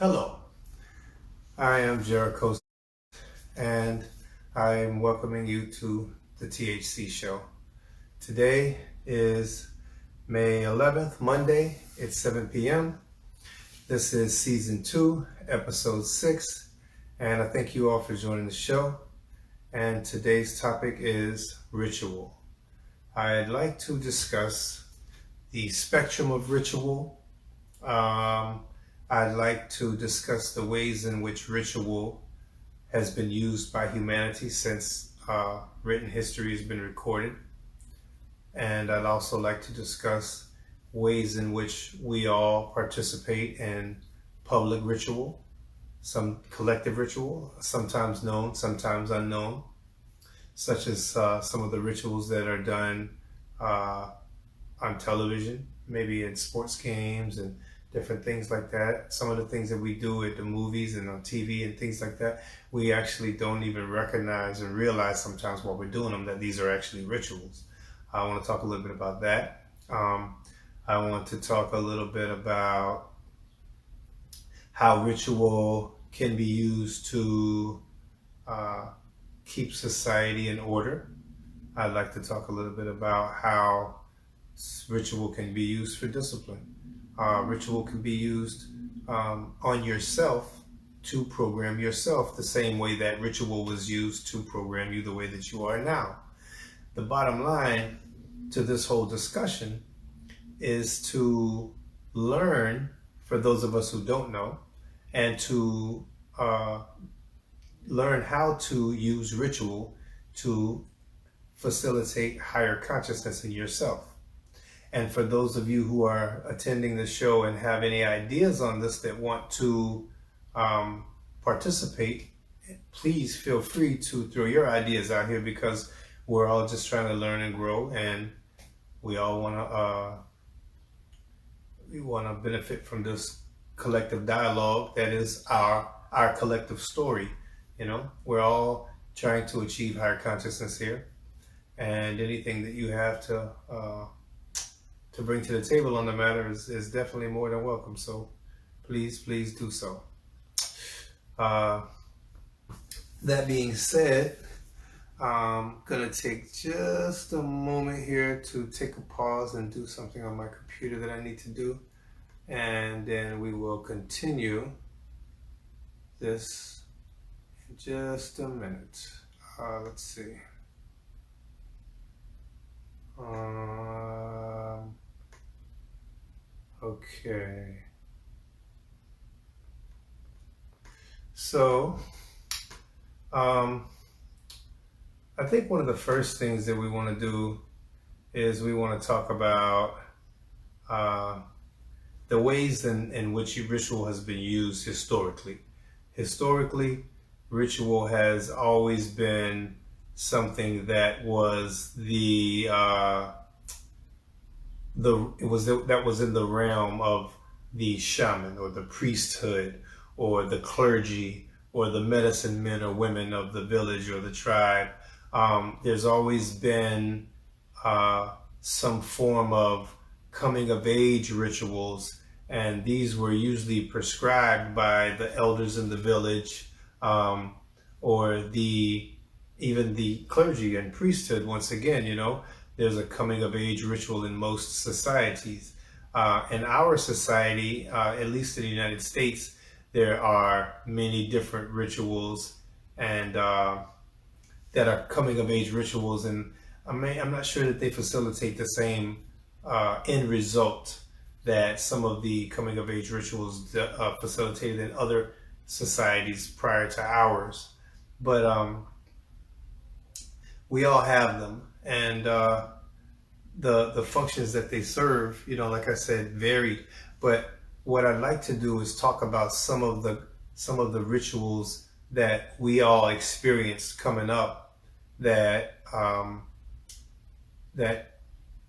Hello, I am Jericho Spitz, and I am welcoming you to the THC show. Today is May 11th, Monday. It's 7 p.m. This is season 2, episode 6, and I thank you all for joining the show. And today's topic is ritual. I'd like to discuss the spectrum of ritual. I'd like to discuss the ways in which ritual has been used by humanity since written history has been recorded. And I'd also like to discuss ways in which we all participate in public ritual, some collective ritual, sometimes known, sometimes unknown, such as some of the rituals that are done on television, maybe in sports games and different things like that. Some of the things that we do at the movies and on TV and things like that, we actually don't even recognize and realize sometimes while we're doing them that these are actually rituals. I want to talk a little bit about that. I want to talk a little bit about how ritual can be used to keep society in order. I'd like to talk a little bit about how ritual can be used for discipline. Ritual can be used on yourself to program yourself the same way that ritual was used to program you the way that you are now. The bottom line to this whole discussion is to learn, for those of us who don't know, and to learn how to use ritual to facilitate higher consciousness in yourself. And for those of you who are attending the show and have any ideas on this that want to participate, please feel free to throw your ideas out here, because we're all just trying to learn and grow, and we all want to benefit from this collective dialogue that is our collective story. You know, we're all trying to achieve higher consciousness here, and anything that you have to bring to the table on the matter is definitely more than welcome. So please do so. That being said, I'm gonna take just a moment here to take a pause and do something on my computer that I need to do, and then we will continue this in just a minute. Let's see. Okay. So, I think one of the first things that we want to do is we want to talk about the ways in which ritual has been used historically. Historically, ritual has always been something that was that was in the realm of the shaman or the priesthood or the clergy or the medicine men or women of the village or the tribe. There's always been some form of coming of age rituals, and these were usually prescribed by the elders in the village, or even the clergy and priesthood. Once again, you know, there's a coming of age ritual in most societies. In our society, at least in the United States, there are many different rituals and that are coming of age rituals, and I'm not sure that they facilitate the same end result that some of the coming of age rituals facilitated in other societies prior to ours. But we all have them, and the functions that they serve, you know, like I said, varied. But what I'd like to do is talk about some of the rituals that we all experienced coming up that that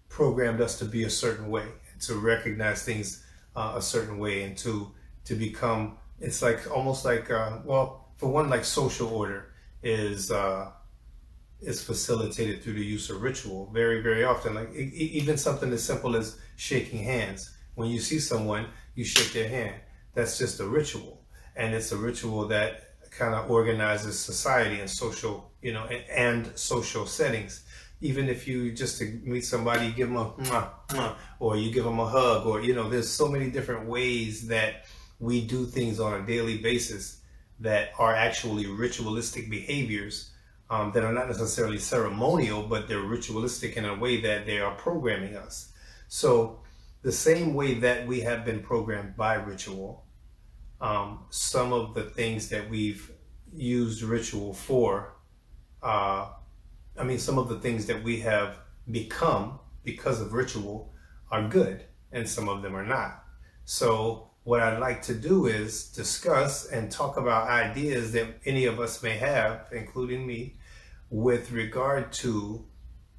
programmed us to be a certain way, to recognize things a certain way, and to become. It's like almost like well, for one, like social order is facilitated through the use of ritual very often. Like even something as simple as shaking hands. When you see someone, you shake their hand. That's just a ritual. and it's a ritual that kind of organizes society and social, and social settings. Even if you just to meet somebody, you give them a mwah, mwah, or you give them a hug, or there's so many different ways that we do things on a daily basis that are actually ritualistic behaviors, that are not necessarily ceremonial, but they're ritualistic in a way that they are programming us. So the same way that we have been programmed by ritual, some of the things that we've used ritual for, some of the things that we have become because of ritual are good, and some of them are not. So what I'd like to do is discuss and talk about ideas that any of us may have, including me, with regard to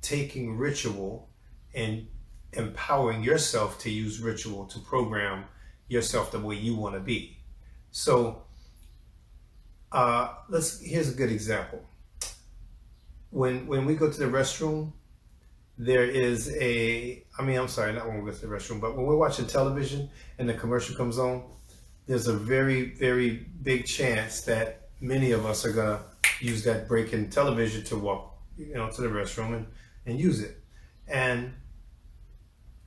taking ritual and empowering yourself to use ritual to program yourself the way you want to be. So here's a good example. When we go to the restroom, there is I'm sorry, not when we go to the restroom, but when we're watching television and the commercial comes on, there's a very, very big chance that many of us are going to use that break in television to walk, to the restroom and use it. And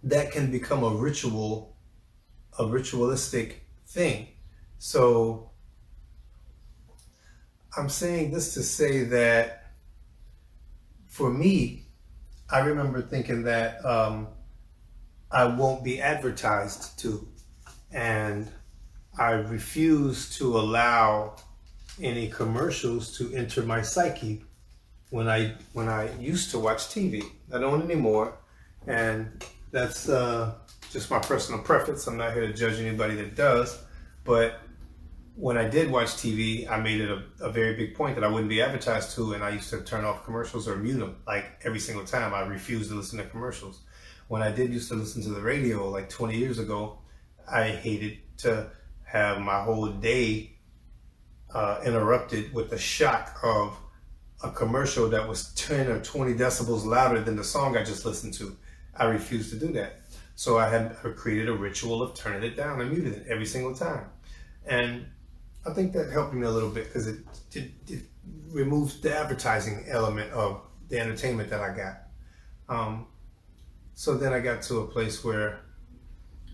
that can become a ritualistic thing. So I'm saying this to say that for me, I remember thinking that I won't be advertised to, and I refuse to allow any commercials to enter my psyche when I used to watch TV. I don't anymore, and that's just my personal preference. I'm not here to judge anybody that does, but when I did watch TV, I made it a very big point that I wouldn't be advertised to, and I used to turn off commercials or mute them. Like every single time, I refused to listen to commercials. When I did used to listen to the radio like 20 years ago, I hated to have my whole day interrupted with the shock of a commercial that was 10 or 20 decibels louder than the song I just listened to. I refused to do that. So I created a ritual of turning it down and muted it every single time. And I think that helped me a little bit because it removes the advertising element of the entertainment that I got. So then I got to a place where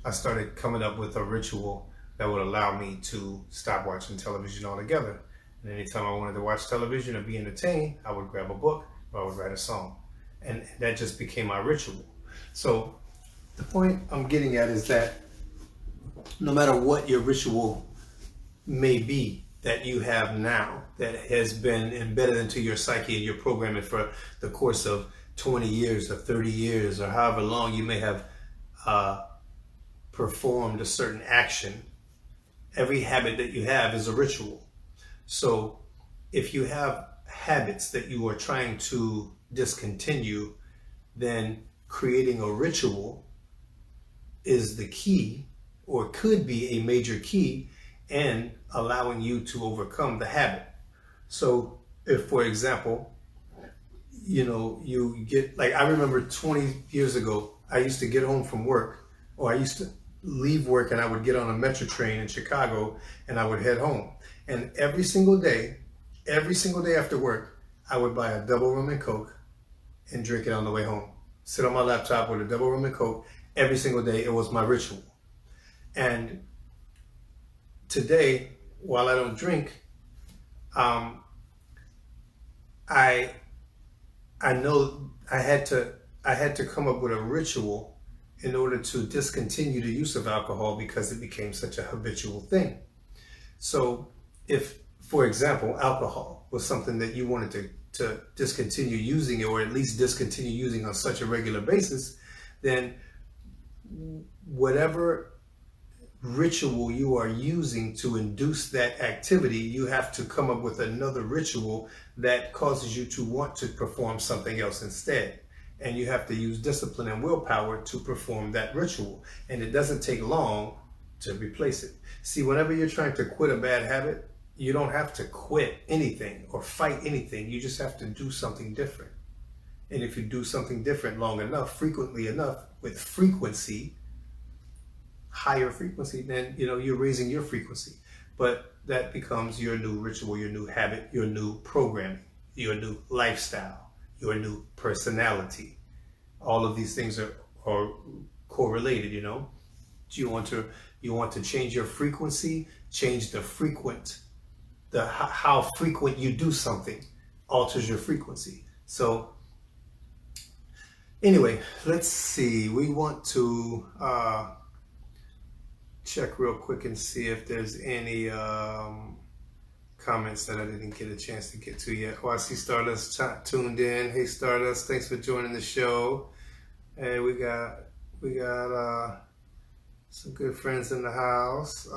I started coming up with a ritual that would allow me to stop watching television altogether. And anytime I wanted to watch television or be entertained, I would grab a book or I would write a song. And that just became my ritual. So the point I'm getting at is that no matter what your ritual may be that you have now, that has been embedded into your psyche and your programming for the course of 20 years or 30 years or however long you may have performed a certain action, every habit that you have is a ritual. So if you have habits that you are trying to discontinue, then creating a ritual is the key, or could be a major key, in allowing you to overcome the habit. So if, for example, you get, like, I remember 20 years ago, I used to get home from work, or I used to leave work and I would get on a metro train in Chicago and I would head home. And every single day after work, I would buy a double rum and Coke and drink it on the way home. Sit on my laptop with a double rum and Coke every single day. It was my ritual. And today, while I don't drink, I know I had to come up with a ritual in order to discontinue the use of alcohol because it became such a habitual thing. So if, for example, alcohol was something that you wanted to discontinue using, or at least discontinue using on such a regular basis, then whatever ritual you are using to induce that activity, you have to come up with another ritual that causes you to want to perform something else instead. And you have to use discipline and willpower to perform that ritual. And it doesn't take long to replace it. See, whenever you're trying to quit a bad habit, you don't have to quit anything or fight anything. You just have to do something different. And if you do something different long enough, frequently enough, with frequency, higher frequency, then you're raising your frequency. but that becomes your new ritual, your new habit, your new programming, your new lifestyle, your new personality. All of these things are correlated, you know. You want to change your frequency, change how frequent you do something alters your frequency. So anyway, let's see. We want to check real quick and see if there's any comments that I didn't get a chance to get to yet. Oh, I see Stardust tuned in. Hey Stardust, thanks for joining the show. And we got some good friends in the house.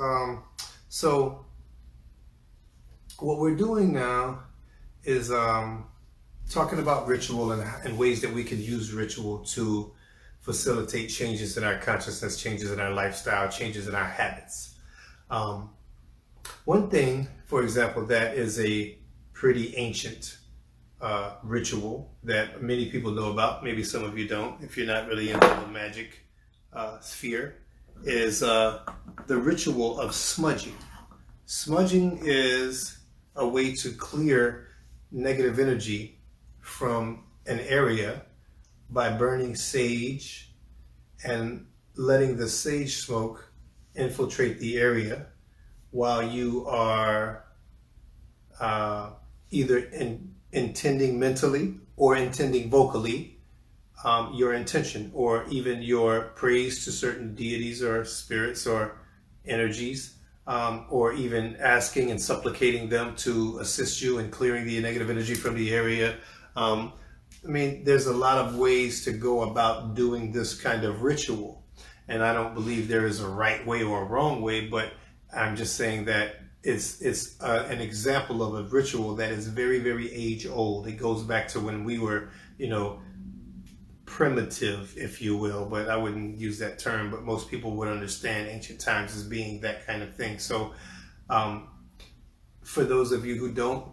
So what we're doing now is talking about ritual and ways that we can use ritual to facilitate changes in our consciousness, changes in our lifestyle, changes in our habits. One thing, for example, that is a pretty ancient ritual that many people know about, maybe some of you don't, if you're not really into the magic sphere, is the ritual of smudging. Smudging is a way to clear negative energy from an area by burning sage and letting the sage smoke infiltrate the area while you are either intending mentally or intending vocally your intention, or even your praise to certain deities or spirits or energies, or even asking and supplicating them to assist you in clearing the negative energy from the area. I mean, there's a lot of ways to go about doing this kind of ritual, and I don't believe there is a right way or a wrong way, but I'm just saying that it's an example of a ritual that is very, very age old. It goes back to when we were, you know, primitive, if you will, but I wouldn't use that term, but most people would understand ancient times as being that kind of thing. So for those of you who don't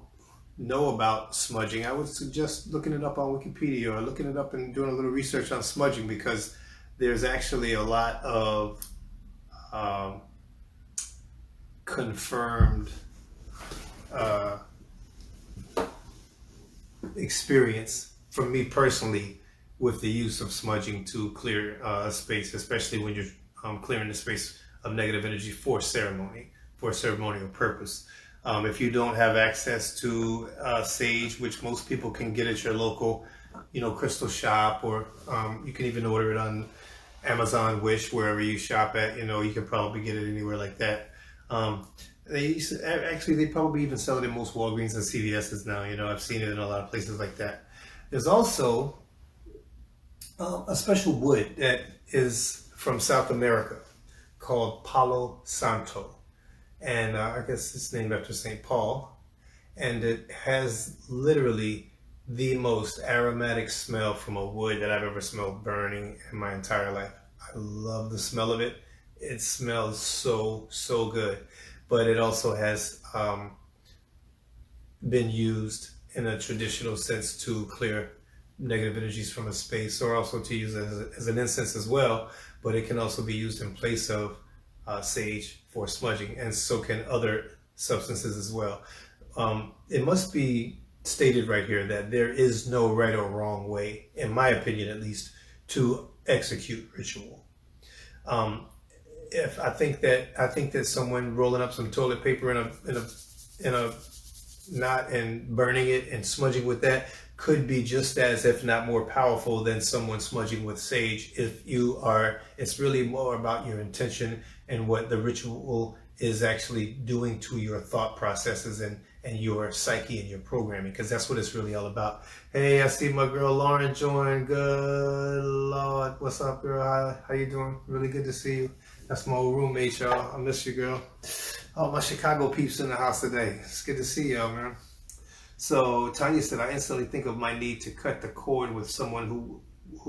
know about smudging, I would suggest looking it up on Wikipedia or looking it up and doing a little research on smudging, because there's actually a lot of confirmed experience from me personally with the use of smudging to clear a space, especially when you're clearing the space of negative energy for ceremony, for a ceremonial purpose. If you don't have access to sage, which most people can get at your local, you know, crystal shop, or you can even order it on Amazon, Wish, wherever you shop at, you know, you can probably get it anywhere like that. They probably even sell it in most Walgreens and CVS's now. You know, I've seen it in a lot of places like that. There's also a special wood that is from South America called Palo Santo, and I guess it's named after St. Paul, and it has literally the most aromatic smell from a wood that I've ever smelled burning in my entire life. I love the smell of it. It smells so good, but it also has been used in a traditional sense to clear negative energies from a space, or also to use as an incense as well, but it can also be used in place of sage for smudging, and so can other substances as well. It must be stated right here that there is no right or wrong way, in my opinion at least, to execute ritual. If I think that someone rolling up some toilet paper in a knot and burning it and smudging with that could be just as, if not more powerful than someone smudging with sage. It's really more about your intention and what the ritual is actually doing to your thought processes and your psyche and your programming, because that's what it's really all about. Hey, I see my girl Lauren join. Good Lord. What's up, girl? How you doing? Really good to see you. That's my old roommate, y'all. I miss you, girl. Oh, my Chicago peeps in the house today. It's good to see y'all, man. So Tanya said, I instantly think of my need to cut the cord with someone who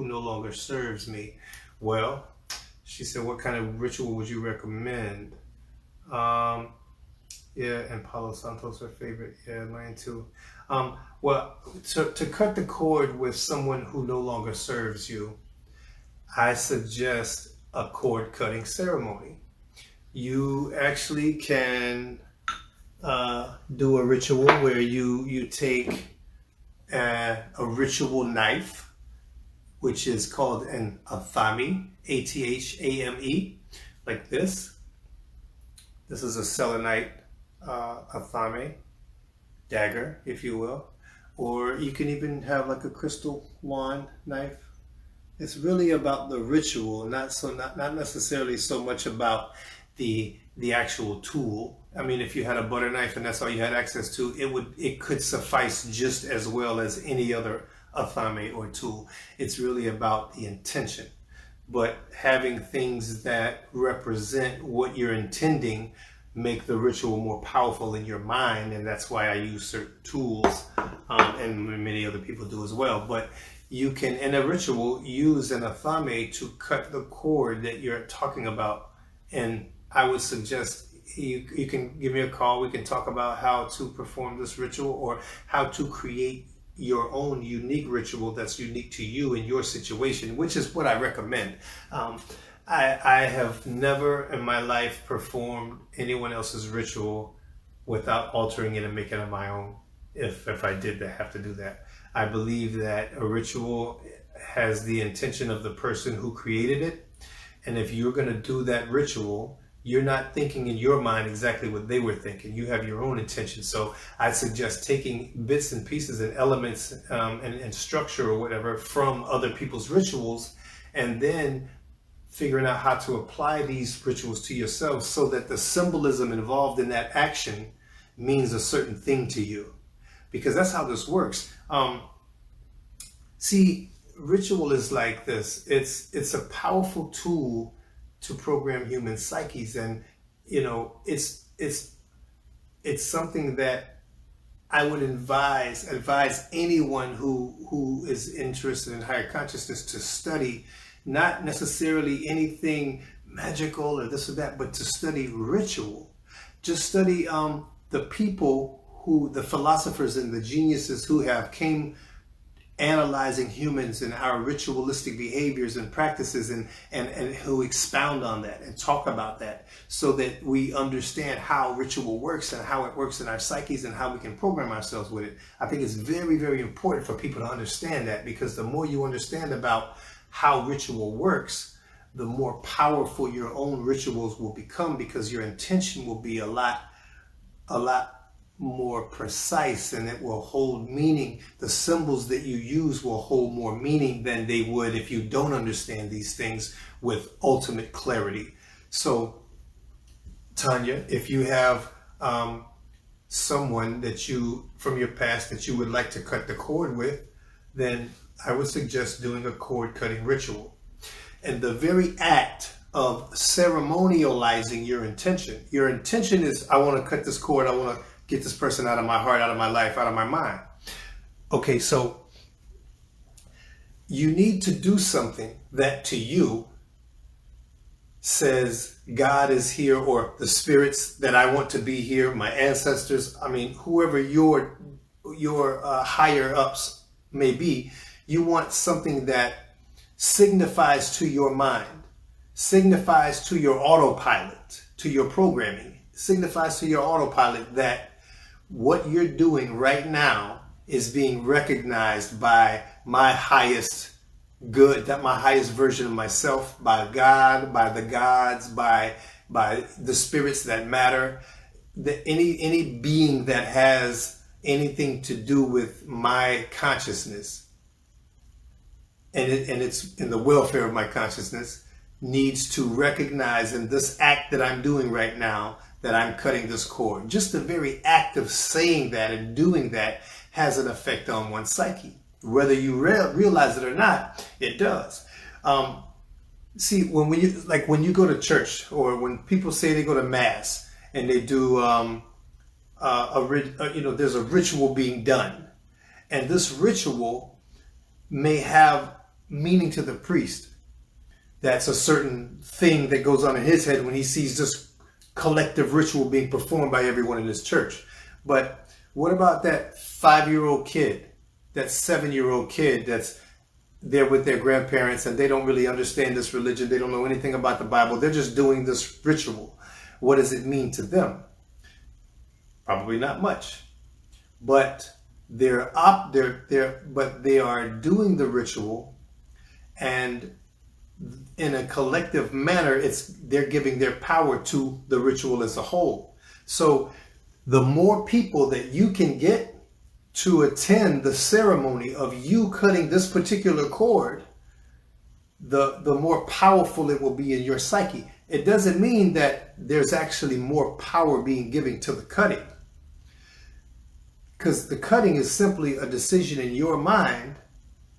no longer serves me. Well, she said, what kind of ritual would you recommend? Yeah, and Palo Santo's her favorite. Yeah, mine too. Well, to cut the cord with someone who no longer serves you, I suggest a cord cutting ceremony. You actually can do a ritual where you take a ritual knife, which is called an athame, athame, like this. This is a selenite athame dagger, if you will, or you can even have like a crystal wand knife. It's really about the ritual, not necessarily so much about the actual tool. I mean, if you had a butter knife and that's all you had access to, it could suffice just as well as any other athame or tool. It's really about the intention. But having things that represent what you're intending make the ritual more powerful in your mind, and that's why I use certain tools, and many other people do as well. But you can, in a ritual, use an athame to cut the cord that you're talking about. And I would suggest you can give me a call. We can talk about how to perform this ritual or how to create your own unique ritual that's unique to you and your situation, which is what I recommend. I have never in my life performed anyone else's ritual without altering it and making it my own. If I did have to do that, I believe that a ritual has the intention of the person who created it. And if you're going to do that ritual, you're not thinking in your mind exactly what they were thinking. You have your own intention. So I suggest taking bits and pieces and elements and structure or whatever from other people's rituals, and then figuring out how to apply these rituals to yourself so that the symbolism involved in that action means a certain thing to you. Because that's how this works. See, ritual is like this. It's a powerful tool to program human psyches, and it's something that I would advise anyone who is interested in higher consciousness to study. Not necessarily anything magical or this or that, but to study ritual. Just study the people the philosophers and the geniuses who have came analyzing humans and our ritualistic behaviors and practices, and who expound on that and talk about that so that we understand how ritual works and how it works in our psyches and how we can program ourselves with it. I think it's very, very important for people to understand that, because the more you understand about how ritual works, the more powerful your own rituals will become, because your intention will be a lot more precise, and it will hold meaning. The symbols that you use will hold more meaning than they would if you don't understand these things with ultimate clarity. So, Tanya, if you have someone that from your past that you would like to cut the cord with, then I would suggest doing a cord cutting ritual. And the very act of ceremonializing your intention is, I want to cut this cord, I want to get this person out of my heart, out of my life, out of my mind. Okay, so you need to do something that to you says God is here, or the spirits that I want to be here, my ancestors, I mean, whoever your higher ups may be. You want something that signifies to your mind, signifies to your autopilot, to your programming, signifies to your autopilot that what you're doing right now is being recognized by my highest good, that my highest version of myself, by God, by the gods, by the spirits that matter, that any being that has anything to do with my consciousness, and it's in the welfare of my consciousness, needs to recognize in this act that I'm doing right now that I'm cutting this cord. Just the very act of saying that and doing that has an effect on one's psyche. Whether you realize it or not, it does. See, when you go to church, or when people say they go to mass and they do, there's a ritual being done, and this ritual may have meaning to the priest. That's a certain thing that goes on in his head when he sees this collective ritual being performed by everyone in his church. But what about that 5-year-old kid, that 7-year-old kid that's there with their grandparents, and they don't really understand this religion, they don't know anything about the Bible, they're just doing this ritual? What does it mean to them? Probably not much. But they are doing the ritual, and in a collective manner, they're giving their power to the ritual as a whole. So the more people that you can get to attend the ceremony of you cutting this particular cord, the more powerful it will be in your psyche. It doesn't mean that there's actually more power being given to the cutting, because the cutting is simply a decision in your mind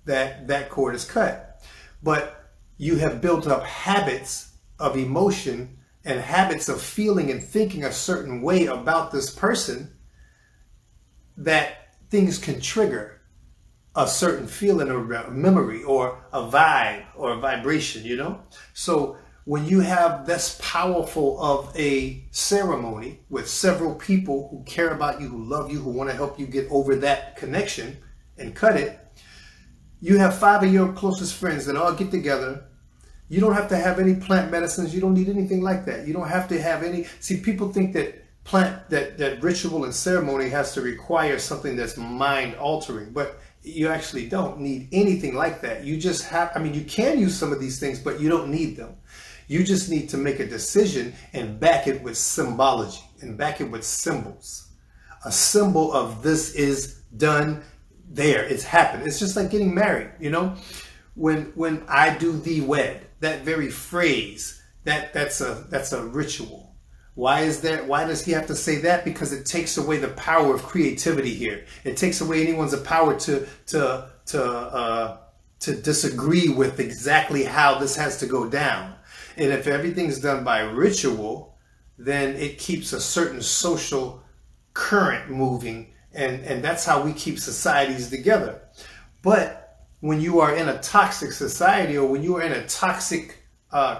that that cord is cut. But you have built up habits of emotion and habits of feeling and thinking a certain way about this person, that things can trigger a certain feeling or a memory or a vibe or a vibration, you know? So when you have this powerful of a ceremony with several people who care about you, who love you, who want to help you get over that connection and cut it, you have 5 of your closest friends that all get together. You don't have to have any plant medicines. You don't need anything like that. You don't have to have any. See, people think that that ritual and ceremony has to require something that's mind altering, but you actually don't need anything like that. You just have, I mean, you can use some of these things, but you don't need them. You just need to make a decision and back it with symbology and back it with symbols. A symbol of this is done there. It's happened. It's just like getting married, you know? When I do thee wed, that very phrase, that's a ritual. Why is that? Why does he have to say that? Because it takes away the power of creativity here. It takes away anyone's power to disagree with exactly how this has to go down. And if everything's done by ritual, then it keeps a certain social current moving, and that's how we keep societies together. But when you are in a toxic society, or when you are in a toxic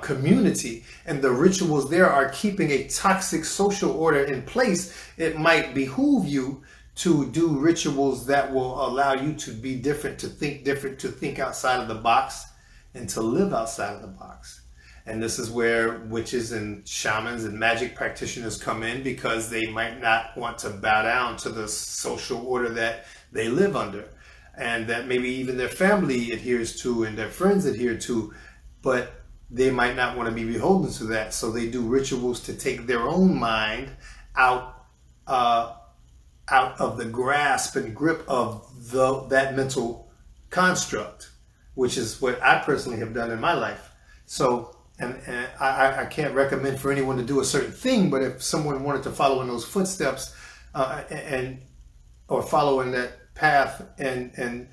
community, and the rituals there are keeping a toxic social order in place, it might behoove you to do rituals that will allow you to be different, to think outside of the box, and to live outside of the box. And this is where witches and shamans and magic practitioners come in, because they might not want to bow down to the social order that they live under, and that maybe even their family adheres to and their friends adhere to, but they might not want to be beholden to that. So they do rituals to take their own mind out of the grasp and grip of that mental construct, which is what I personally have done in my life. So, and I can't recommend for anyone to do a certain thing, but if someone wanted to follow in those footsteps or follow in that path and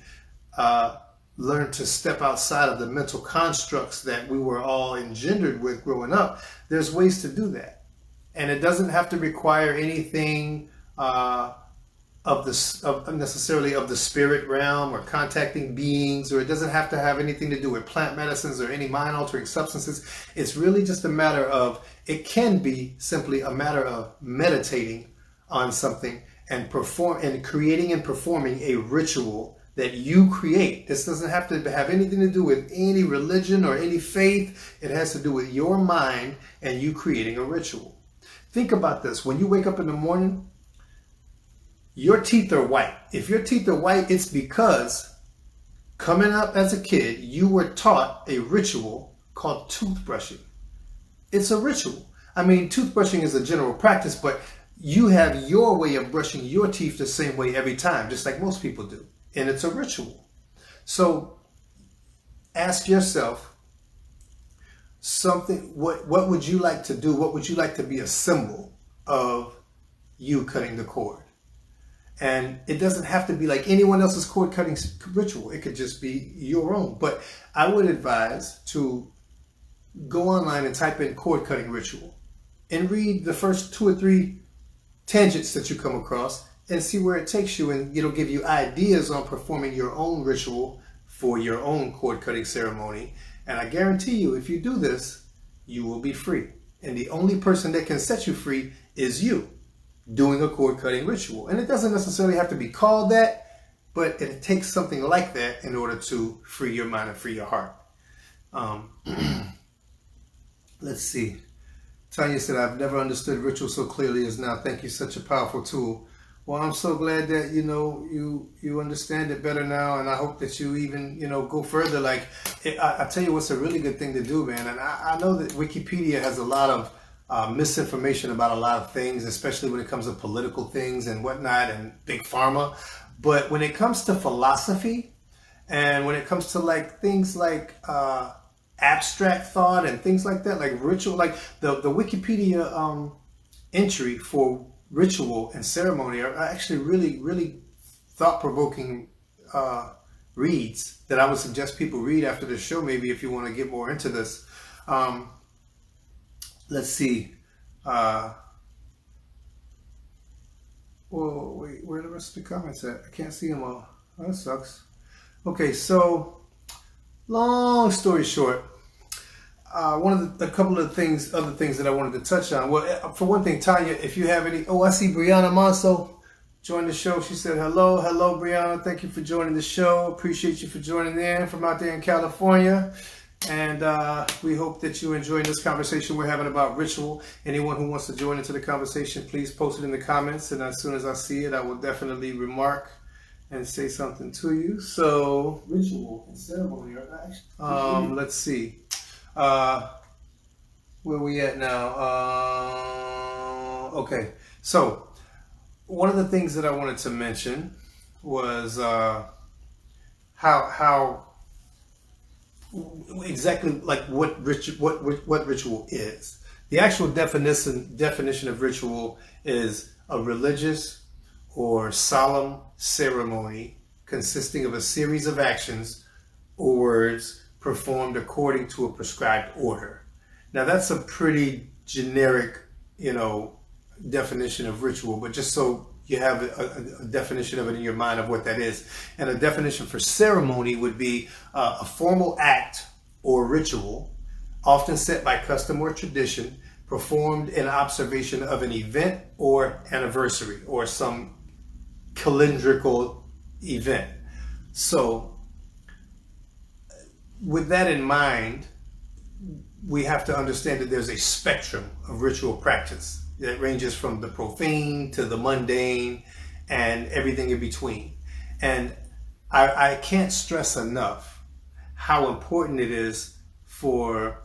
learn to step outside of the mental constructs that we were all engendered with growing up, there's ways to do that. And it doesn't have to require anything necessarily of the spirit realm or contacting beings, or it doesn't have to have anything to do with plant medicines or any mind altering substances. It's really just a matter of, it can be simply a matter of meditating on something and creating and performing a ritual that you create. This doesn't have to have anything to do with any religion or any faith. It has to do with your mind and you creating a ritual. Think about this. When you wake up in the morning, your teeth are white. If your teeth are white, it's because coming up as a kid, you were taught a ritual called toothbrushing. It's a ritual. I mean, toothbrushing is a general practice, but you have your way of brushing your teeth the same way every time, just like most people do. And it's a ritual. So ask yourself something, what would you like to do? What would you like to be a symbol of you cutting the cord? And it doesn't have to be like anyone else's cord cutting ritual. It could just be your own. But I would advise to go online and type in cord cutting ritual and read the first 2 or 3 tangents that you come across and see where it takes you, and it'll give you ideas on performing your own ritual for your own cord cutting ceremony. And I guarantee you, if you do this, you will be free. And the only person that can set you free is you doing a cord cutting ritual. And it doesn't necessarily have to be called that, but it takes something like that in order to free your mind and free your heart. Let's see. Tanya said, I've never understood ritual so clearly as now. Thank you, such a powerful tool. Well, I'm so glad that, you understand it better now, and I hope that you even, go further. Like, I tell you what's a really good thing to do, man. And I know that Wikipedia has a lot of misinformation about a lot of things, especially when it comes to political things and whatnot and big pharma. But when it comes to philosophy and when it comes to like things like abstract thought and things like that, like ritual, like the Wikipedia entry for ritual and ceremony are actually really, really thought-provoking reads that I would suggest people read after the show, maybe if you want to get more into this. Let's see. Whoa, wait, where are the rest of the comments at? I can't see them all. Oh, that sucks. Okay, so long story short, a couple of other things that I wanted to touch on. Well, for one thing, Tanya, if you have any, I see Brianna Monso joined the show. She said, hello, Brianna. Thank you for joining the show. Appreciate you for joining in from out there in California. And we hope that you enjoy this conversation we're having about ritual. Anyone who wants to join into the conversation, please post it in the comments. And as soon as I see it, I will definitely remark and say something to you. So, ritual and ceremony are actually. Let's see. Where we at now? Okay. So, one of the things that I wanted to mention was how exactly like what ritual is. The actual definition of ritual is a religious or solemn ceremony consisting of a series of actions or words performed according to a prescribed order. Now that's a pretty generic, definition of ritual, but just so you have a definition of it in your mind of what that is. And a definition for ceremony would be a formal act or ritual, often set by custom or tradition, performed in observation of an event or anniversary or some calendrical event. So with that in mind, we have to understand that there's a spectrum of ritual practice that ranges from the profane to the mundane and everything in between. And I can't stress enough how important it is for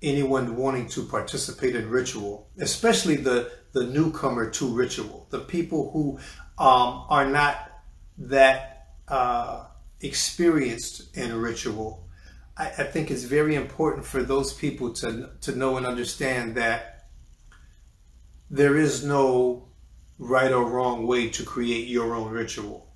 anyone wanting to participate in ritual, especially the newcomer to ritual, the people who are not that experienced in ritual. I think it's very important for those people to know and understand that there is no right or wrong way to create your own ritual.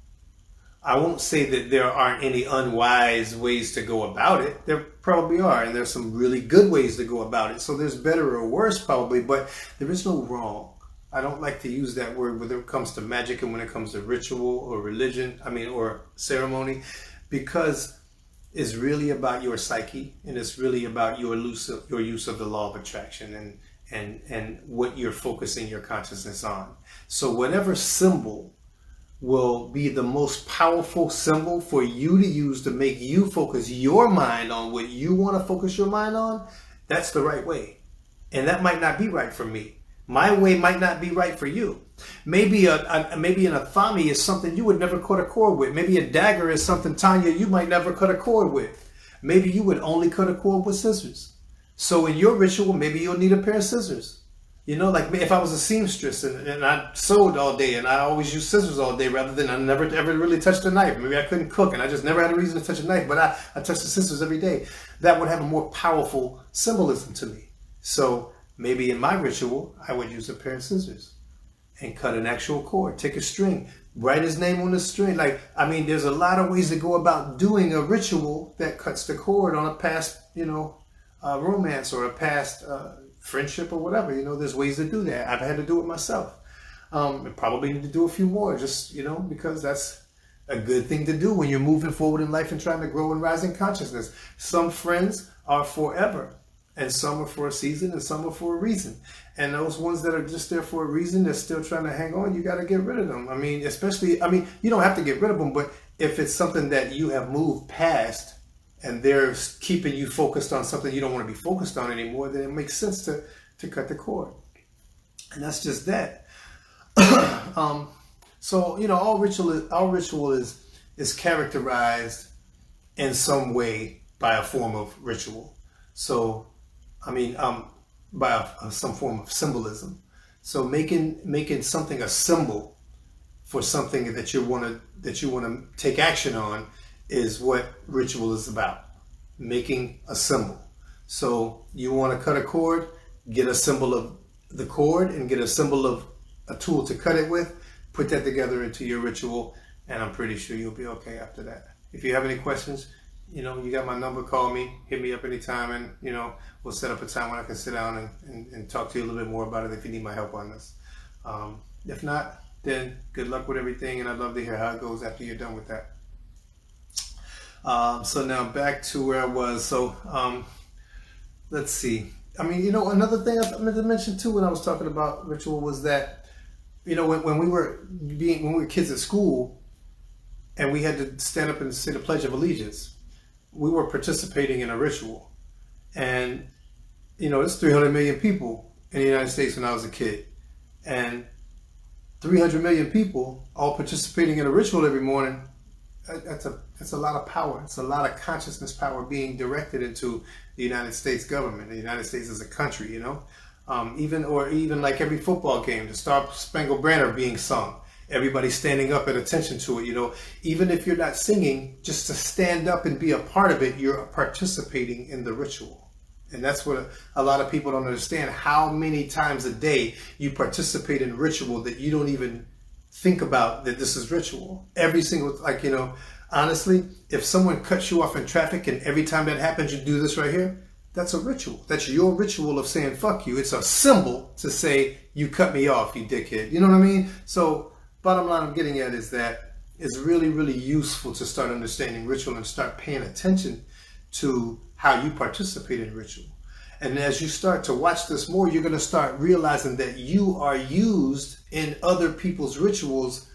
I won't say that there aren't any unwise ways to go about it. There probably are, and there's some really good ways to go about it. So there's better or worse probably, but there is no wrong. I don't like to use that word when it comes to magic and when it comes to ritual or religion, or ceremony, because it's really about your psyche and it's really about your use of the law of attraction and what you're focusing your consciousness on. So whatever symbol will be the most powerful symbol for you to use to make you focus your mind on what you want to focus your mind on, that's the right way. And that might not be right for me. My way might not be right for you. Maybe maybe an athami is something you would never cut a cord with. Maybe a dagger is something, Tanya, you might never cut a cord with. Maybe you would only cut a cord with scissors. So in your ritual, maybe you'll need a pair of scissors. Like if I was a seamstress and I sewed all day and I always used scissors all day rather than I never ever really touched a knife. Maybe I couldn't cook and I just never had a reason to touch a knife, but I touched the scissors every day. That would have a more powerful symbolism to me. So maybe in my ritual, I would use a pair of scissors and cut an actual cord, take a string, write his name on the string. There's a lot of ways to go about doing a ritual that cuts the cord on a past, romance or a past friendship or whatever. There's ways to do that. I've had to do it myself. I probably need to do a few more just, because that's a good thing to do when you're moving forward in life and trying to grow and rise in consciousness. Some friends are forever and some are for a season and some are for a reason. And those ones that are just there for a reason, they're still trying to hang on, you got to get rid of them. You don't have to get rid of them, but if it's something that you have moved past and they're keeping you focused on something you don't want to be focused on anymore, then it makes sense to to cut the cord. And that's just that. So, you know, all ritual is characterized in some way by a form of ritual. So, I mean, by some form of symbolism. So making something a symbol for something that you want to take action on is what ritual is about. Making a symbol. So you want to cut a cord, get a symbol of the cord and get a symbol of a tool to cut it with, put that together into your ritual, and I'm pretty sure you'll be okay after that. If you have any questions, you know, you got my number, call me, hit me up anytime, and, you know, we'll set up a time when I can sit down and talk to you a little bit more about it if you need my help on this. If not, then good luck with everything, and I'd love to hear how it goes after you're done with that. So now back to where I was. So let's see. I mean, you know, another thing I meant to mention too when I was talking about ritual was that, you know, when we were kids at school and we had to stand up and say the Pledge of Allegiance, we were participating in a ritual. And, you know, there's 300 million people in the United States when I was a kid. And 300 million people all participating in a ritual every morning, that's a lot of power. It's a lot of consciousness power being directed into the United States government, the United States as a country, you know. Even like every football game, the Star Spangled Banner being sung, everybody standing up at attention to it, you know. Even if you're not singing, just to stand up and be a part of it, you're participating in the ritual. And that's what a lot of people don't understand, how many times a day you participate in ritual that you don't even think about that this is ritual. Every single, like, you know, honestly, if someone cuts you off in traffic and every time that happens you do this right here, that's a ritual. That's your ritual of saying fuck you. It's a symbol to say you cut me off, you dickhead. You know what I mean? So bottom line I'm getting at is that it's really, really useful to start understanding ritual and start paying attention to how you participate in ritual. And as you start to watch this more, you're going to start realizing that you are used in other people's rituals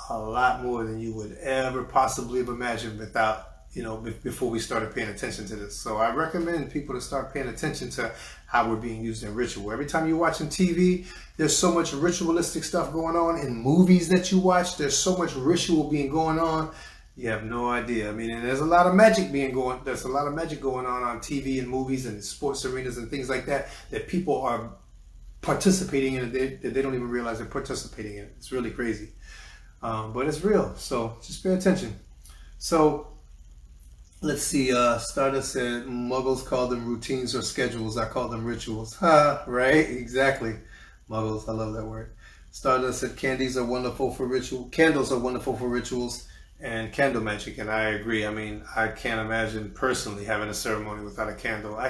a lot more than you would ever possibly have imagined without, you know, before we started paying attention to this. So I recommend people to start paying attention to how we're being used in ritual. Every time you're watching TV, there's so much ritualistic stuff going on. In movies that you watch, there's so much ritual being going on. You have no idea. I mean, and there's a lot of magic going on TV and movies and sports arenas and things like that people are participating in it. They don't even realize they're participating in it. It's really crazy. But it's real. So just pay attention. So let's see. Stardust said Muggles call them routines or schedules. I call them rituals. Right? Exactly. Muggles. I love that word. Stardust said candles are wonderful for rituals. And candle magic, and I agree. I mean, I can't imagine personally having a ceremony without a candle. I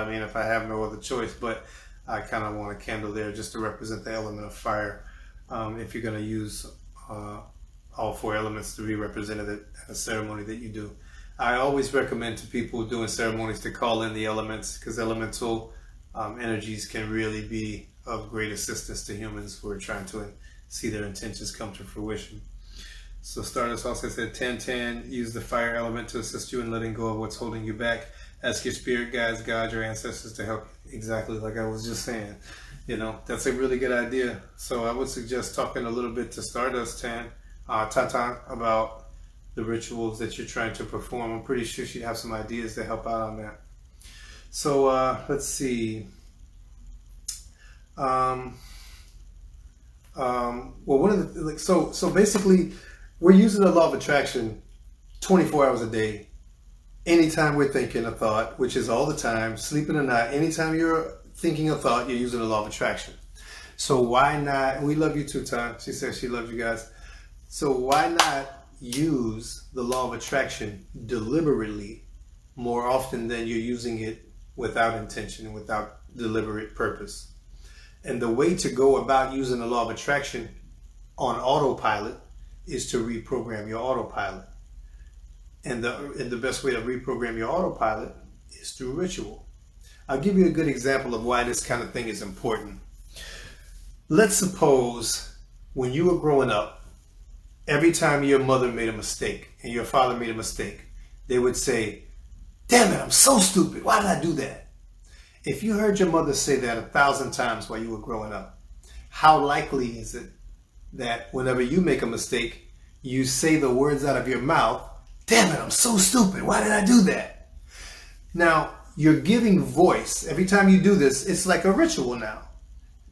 mean, if I have no other choice, but I kind of want a candle there just to represent the element of fire. If you're going to use all four elements to be represented at a ceremony that you do. I always recommend to people doing ceremonies to call in the elements, because elemental energies can really be of great assistance to humans who are trying to see their intentions come to fruition. So Stardust also said, Tan, use the fire element to assist you in letting go of what's holding you back. Ask your spirit guides, God, your ancestors to help you. Exactly like I was just saying. You know, that's a really good idea. So I would suggest talking a little bit to Stardust, Tatan, about the rituals that you're trying to perform. I'm pretty sure she'd have some ideas to help out on that. So let's see. Well, one of the, like, so basically, we're using the law of attraction 24 hours a day. Anytime we're thinking a thought, which is all the time, sleeping or not, anytime you're thinking a thought, you're using the law of attraction. So why not, we love you too, Tom. She says she loves you guys. So why not use the law of attraction deliberately more often than you're using it without intention and without deliberate purpose? And the way to go about using the law of attraction on autopilot is to reprogram your autopilot. And the best way to reprogram your autopilot is through ritual. I'll give you a good example of why this kind of thing is important. Let's suppose when you were growing up, every time your mother made a mistake and your father made a mistake, they would say, damn it, I'm so stupid. Why did I do that? If you heard your mother say that 1,000 times while you were growing up, how likely is it that whenever you make a mistake, you say the words out of your mouth, damn it, I'm so stupid, why did I do that? Now, you're giving voice. Every time you do this, it's like a ritual now.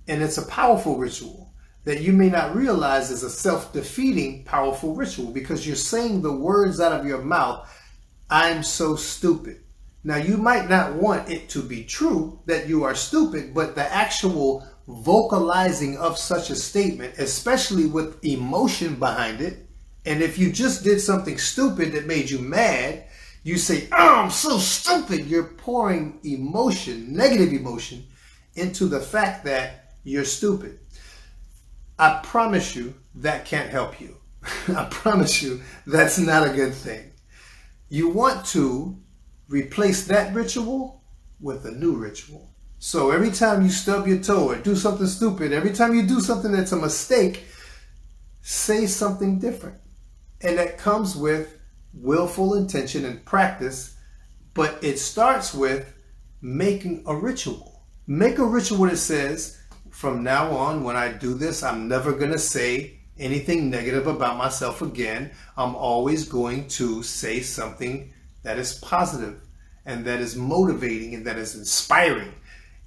And it's a powerful ritual that you may not realize is a self-defeating powerful ritual, because you're saying the words out of your mouth, I'm so stupid. Now, you might not want it to be true that you are stupid, but the actual vocalizing of such a statement, especially with emotion behind it, and if you just did something stupid that made you mad, you say, oh, I'm so stupid. You're pouring emotion, negative emotion, into the fact that you're stupid. I promise you that can't help you. I promise you that's not a good thing. You want to replace that ritual with a new ritual. So every time you stub your toe or do something stupid, every time you do something that's a mistake, say something different. And that comes with willful intention and practice, but it starts with making a ritual. Make a ritual that says, from now on, when I do this, I'm never going to say anything negative about myself again. I'm always going to say something that is positive and that is motivating and that is inspiring.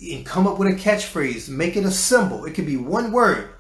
And come up with a catchphrase, make it a symbol. It could be one word,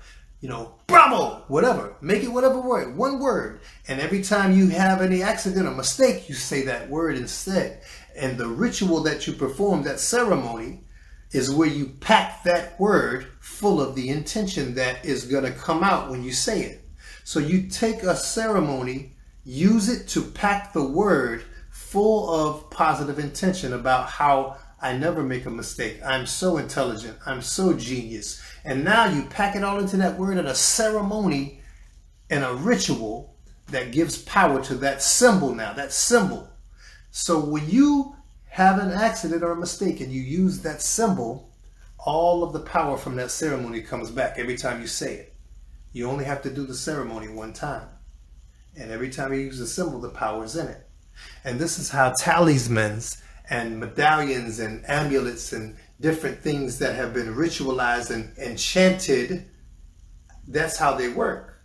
bravo, whatever. Make it whatever word, one word. And every time you have any accident or mistake, you say that word instead. And the ritual that you perform, that ceremony, is where you pack that word full of the intention that is going to come out when you say it. So you take a ceremony, use it to pack the word full of positive intention about how I never make a mistake. I'm so intelligent. I'm so genius. And now you pack it all into that word in a ceremony and a ritual that gives power to that symbol now, that symbol. So when you have an accident or a mistake and you use that symbol, all of the power from that ceremony comes back every time you say it. You only have to do the ceremony one time. And every time you use the symbol, the power is in it. And this is how talismans and medallions and amulets and different things that have been ritualized and enchanted, that's how they work.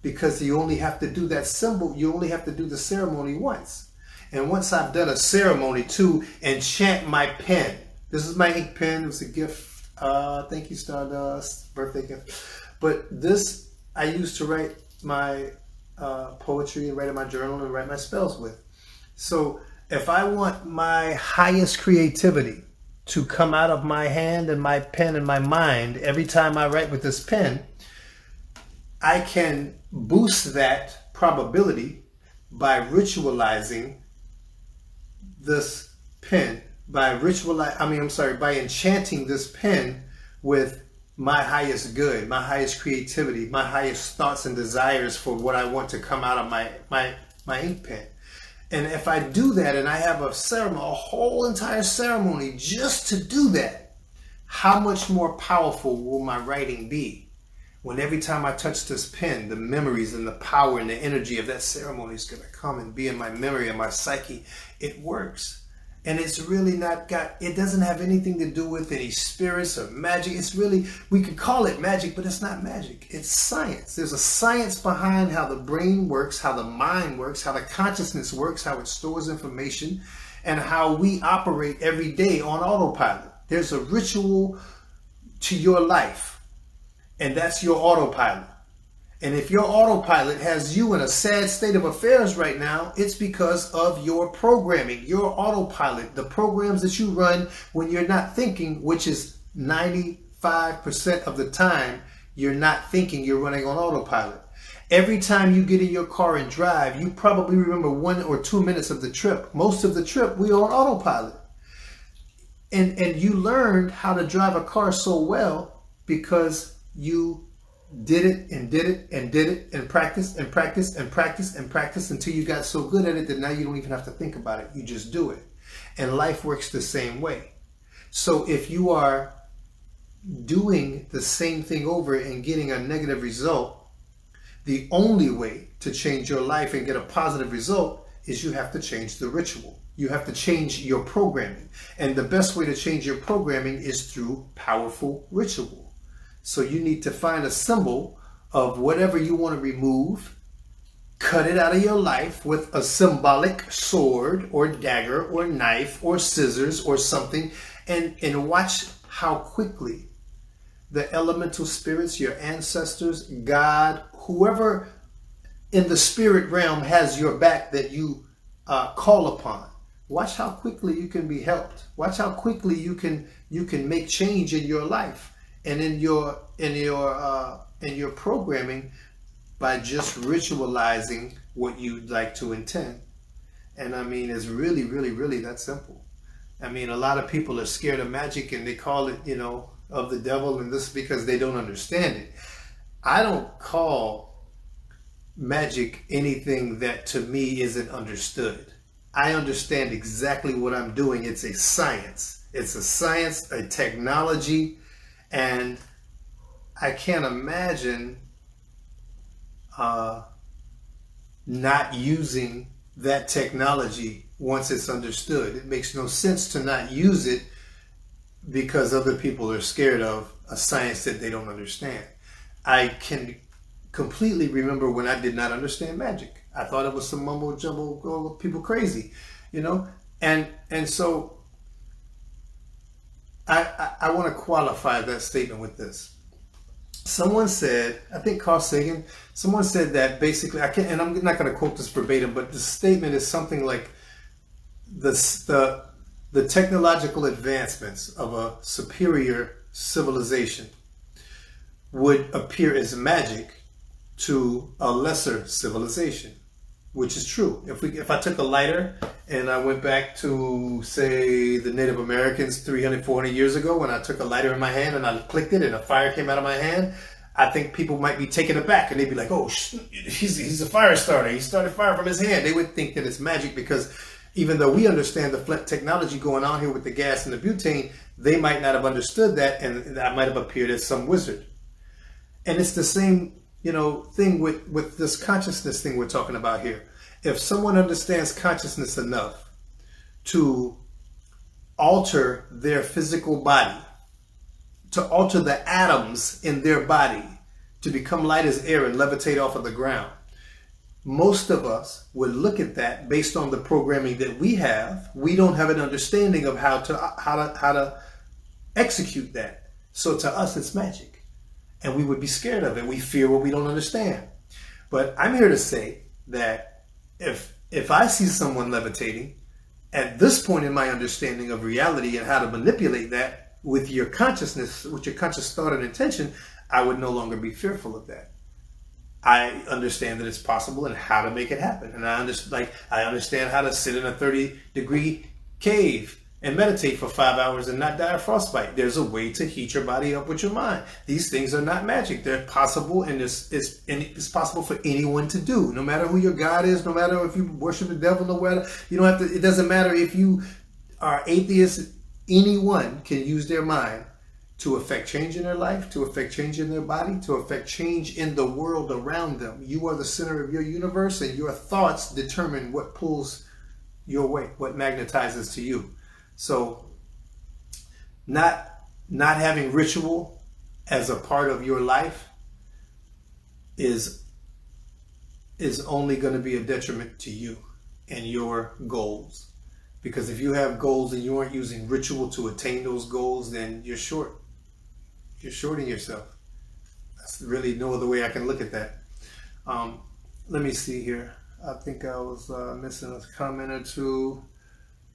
Because you only have to do that symbol, you only have to do the ceremony once. And once I've done a ceremony to enchant my pen, this is my ink pen, it was a gift, thank you Stardust, birthday gift. But this I used to write my poetry and write in my journal and write my spells with. So if I want my highest creativity to come out of my hand and my pen and my mind every time I write with this pen, I can boost that probability by ritualizing this pen, by enchanting this pen with my highest good, my highest creativity, my highest thoughts and desires for what I want to come out of my ink pen. And if I do that and I have a ceremony, a whole entire ceremony just to do that, how much more powerful will my writing be? When every time I touch this pen, the memories and the power and the energy of that ceremony is going to come and be in my memory and my psyche. It works. And it's really it doesn't have anything to do with any spirits or magic. It's really, we could call it magic, but it's not magic. It's science. There's a science behind how the brain works, how the mind works, how the consciousness works, how it stores information, and how we operate every day on autopilot. There's a ritual to your life, and that's your autopilot. And if your autopilot has you in a sad state of affairs right now, it's because of your programming, your autopilot, the programs that you run when you're not thinking, which is 95% of the time you're not thinking, you're running on autopilot. Every time you get in your car and drive, you probably remember 1 or 2 minutes of the trip. Most of the trip, we are on autopilot. And you learned how to drive a car so well because you did it and did it and did it and practiced and practiced and practiced and practiced until you got so good at it that now you don't even have to think about it. You just do it. And life works the same way. So if you are doing the same thing over and getting a negative result, the only way to change your life and get a positive result is you have to change the ritual. You have to change your programming. And the best way to change your programming is through powerful ritual. So you need to find a symbol of whatever you want to remove, cut it out of your life with a symbolic sword or dagger or knife or scissors or something, and watch how quickly the elemental spirits, your ancestors, God, whoever in the spirit realm has your back that you call upon. Watch how quickly you can be helped. Watch how quickly you can make change in your life and in your programming by just ritualizing what you'd like to intend. And I mean, it's really, really, really that simple. I mean, a lot of people are scared of magic and they call it, of the devil, and this because they don't understand it. I don't call magic anything that to me isn't understood. I understand exactly what I'm doing. It's a science. It's a science, a technology, and I can't imagine not using that technology once it's understood. It makes no sense to not use it because other people are scared of a science that they don't understand. I can completely remember when I did not understand magic. I thought it was some mumbo jumbo, people crazy, and so I want to qualify that statement with this. Someone said, I think Carl Sagan, someone said that basically, and I'm not going to quote this verbatim, but the statement is something like the technological advancements of a superior civilization would appear as magic to a lesser civilization, which is true. If I took a lighter and I went back to, say, the Native Americans 300, 400 years ago, when I took a lighter in my hand and I clicked it and a fire came out of my hand, I think people might be taken aback and they'd be like, oh, he's a fire starter. He started fire from his hand. They would think that it's magic because even though we understand the technology going on here with the gas and the butane, they might not have understood that, and that might have appeared as some wizard. And it's the same thing with this consciousness thing we're talking about here. If someone understands consciousness enough to alter their physical body, to alter the atoms in their body, to become light as air and levitate off of the ground, most of us would look at that based on the programming that we have. We don't have an understanding of how to execute that. So to us, it's magic. And we would be scared of it. We fear what we don't understand. But I'm here to say that if I see someone levitating, at this point in my understanding of reality and how to manipulate that with your consciousness, with your conscious thought and intention, I would no longer be fearful of that. I understand that it's possible and how to make it happen. And I understand how to sit in a 30-degree cave and meditate for 5 hours and not die of frostbite. There's a way to heat your body up with your mind. These things are not magic. They're possible, and it's possible for anyone to do. No matter who your God is, no matter if you worship the devil, no matter, you don't have to. It doesn't matter if you are atheist. Anyone can use their mind to affect change in their life, to affect change in their body, to affect change in the world around them. You are the center of your universe, and your thoughts determine what pulls your way, what magnetizes to you. So not having ritual as a part of your life is only going to be a detriment to you and your goals. Because if you have goals and you aren't using ritual to attain those goals, then you're short. You're shorting yourself. That's really no other way I can look at that. Let me see here. I think I was missing a comment or two.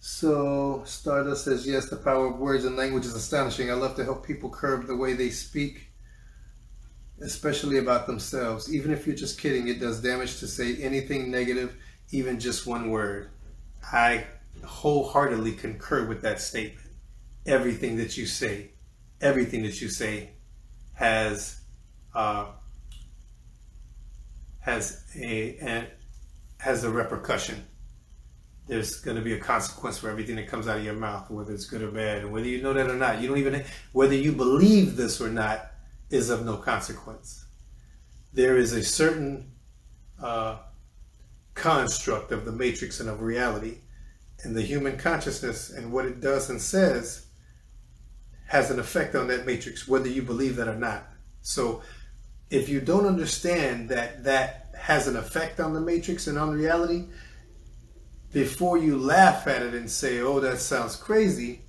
So Stardust says, yes, the power of words and language is astonishing. I love to help people curb the way they speak, especially about themselves. Even if you're just kidding, it does damage to say anything negative, even just one word. I wholeheartedly concur with that statement. Everything that you say has a repercussion. There's going to be a consequence for everything that comes out of your mouth, whether it's good or bad, and whether you know that or not. You don't even, whether you believe this or not is of no consequence. There is a certain construct of the matrix and of reality, And the human consciousness and what it does and says has an effect on that matrix, whether you believe that or not. So if you don't understand that that has an effect on the matrix and on reality, before you laugh at it and say, oh, that sounds crazy,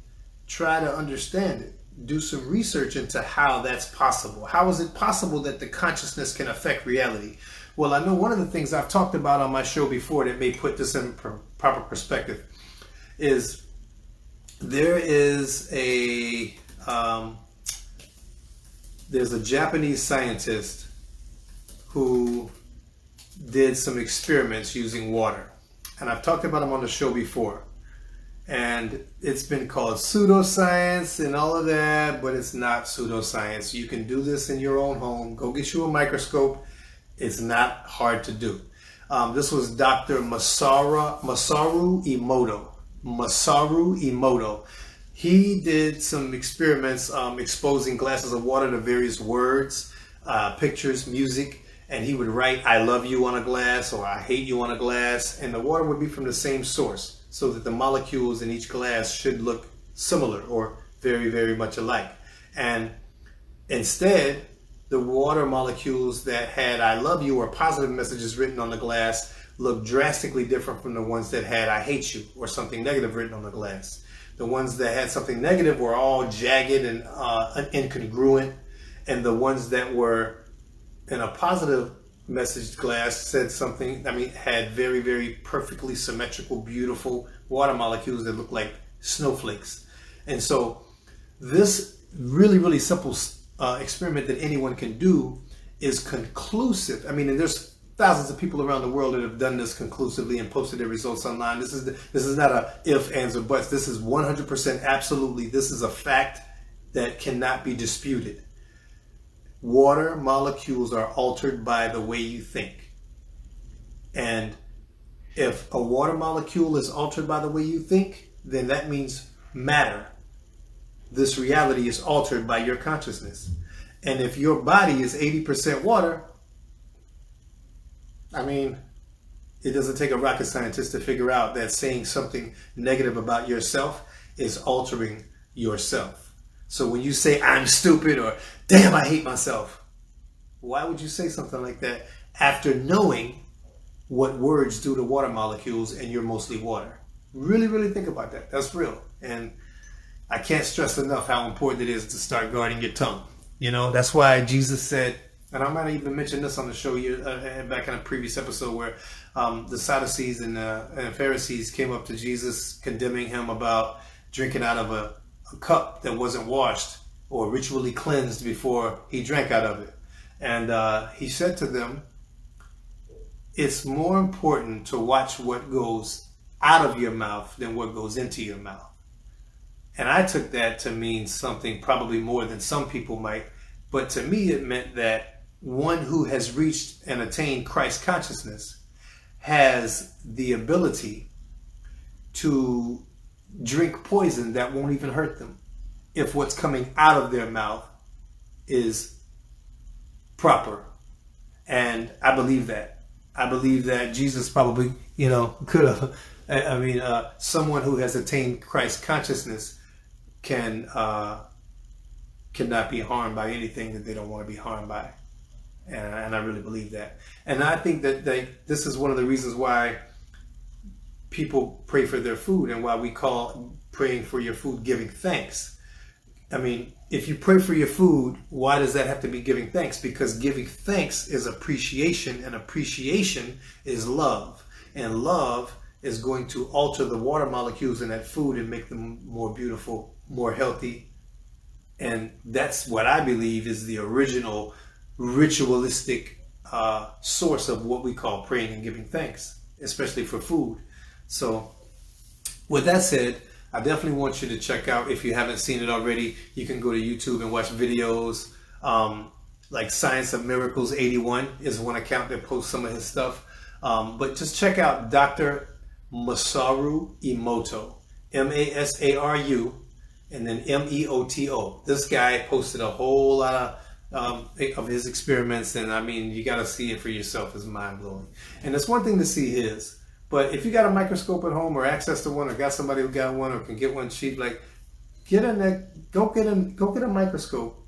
try to understand it. Do some research into how that's possible. How is it possible that the consciousness can affect reality? Well, I know one of the things I've talked about on my show before that may put this in proper perspective is there is there's a Japanese scientist who did some experiments using water. And I've talked about him on the show before. And it's been called pseudoscience and all of that, but it's not pseudoscience. You can do this in your own home. Go get you a microscope. It's not hard to do. This was Dr. Masaru Emoto. Masaru Emoto. He did some experiments exposing glasses of water to various words, pictures, music, and he would write "I love you" on a glass or "I hate you" on a glass, and the water would be from the same source, so that the molecules in each glass should look similar or very, very much alike. And instead, the water molecules that had "I love you" or positive messages written on the glass looked drastically different from the ones that had "I hate you" or something negative written on the glass. The ones that had something negative were all jagged and incongruent, and the ones that were in a positive message glass said something, had very, very perfectly symmetrical, beautiful water molecules that looked like snowflakes. And so this really, really simple experiment that anyone can do is conclusive. And there's thousands of people around the world that have done this conclusively and posted their results online. This is not a if, ands, or buts. This is 100% absolutely. This is a fact that cannot be disputed. Water molecules are altered by the way you think. And if a water molecule is altered by the way you think, then that means matter. This reality is altered by your consciousness. And if your body is 80% water, it doesn't take a rocket scientist to figure out that saying something negative about yourself is altering yourself. So when you say "I'm stupid" or "damn, I hate myself," why would you say something like that after knowing what words do to water molecules and you're mostly water? Really, really think about that. That's real. And I can't stress enough how important it is to start guarding your tongue. That's why Jesus said, and I might have even mentioned this on the show back in a previous episode, where the Sadducees and Pharisees came up to Jesus condemning him about drinking out of a cup that wasn't washed or ritually cleansed before he drank out of it. And he said to them, it's more important to watch what goes out of your mouth than what goes into your mouth. And I took that to mean something probably more than some people might, but to me it meant that one who has reached and attained Christ consciousness has the ability to drink poison that won't even hurt them if what's coming out of their mouth is proper. And I believe that. I believe that Jesus probably, could have. Someone who has attained Christ consciousness cannot be harmed by anything that they don't want to be harmed by. And I really believe that. And I think that this is one of the reasons why people pray for their food and why we call praying for your food giving thanks. If you pray for your food, why does that have to be giving thanks? Because giving thanks is appreciation, and appreciation is love. And love is going to alter the water molecules in that food and make them more beautiful, more healthy. And that's what I believe is the original ritualistic source of what we call praying and giving thanks, especially for food. So with that said, I definitely want you to check out, if you haven't seen it already, you can go to YouTube and watch videos like Science of Miracles 81 is one account that posts some of his stuff. But just check out Dr. Masaru Emoto, Masaru, and then Meoto. This guy posted a whole lot of his experiments, and you got to see it for yourself. It's mind-blowing. And it's one thing to see his, But if you got a microscope at home or access to one or got somebody who got one or can get one cheap, like go get a microscope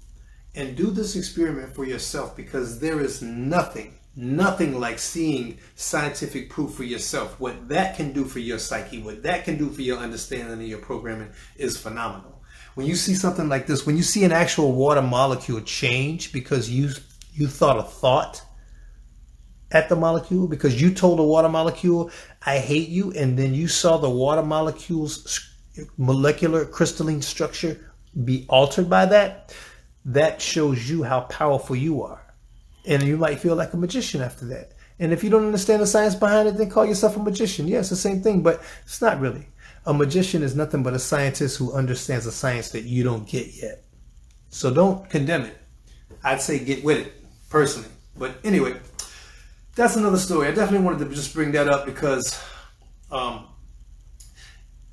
and do this experiment for yourself, because there is nothing like seeing scientific proof for yourself. What that can do for your psyche, what that can do for your understanding and your programming is phenomenal. When you see something like this, when you see an actual water molecule change because you thought a thought at the molecule, because you told the water molecule, I hate you, and then you saw the water molecule's molecular crystalline structure be altered by that, that shows you how powerful you are. And you might feel like a magician after that. And if you don't understand the science behind it, then call yourself a magician. Yeah, it's the same thing, but it's not really. A magician is nothing but a scientist who understands a science that you don't get yet. So don't condemn it. I'd say get with it, personally. But anyway, that's another story. I definitely wanted to just bring that up because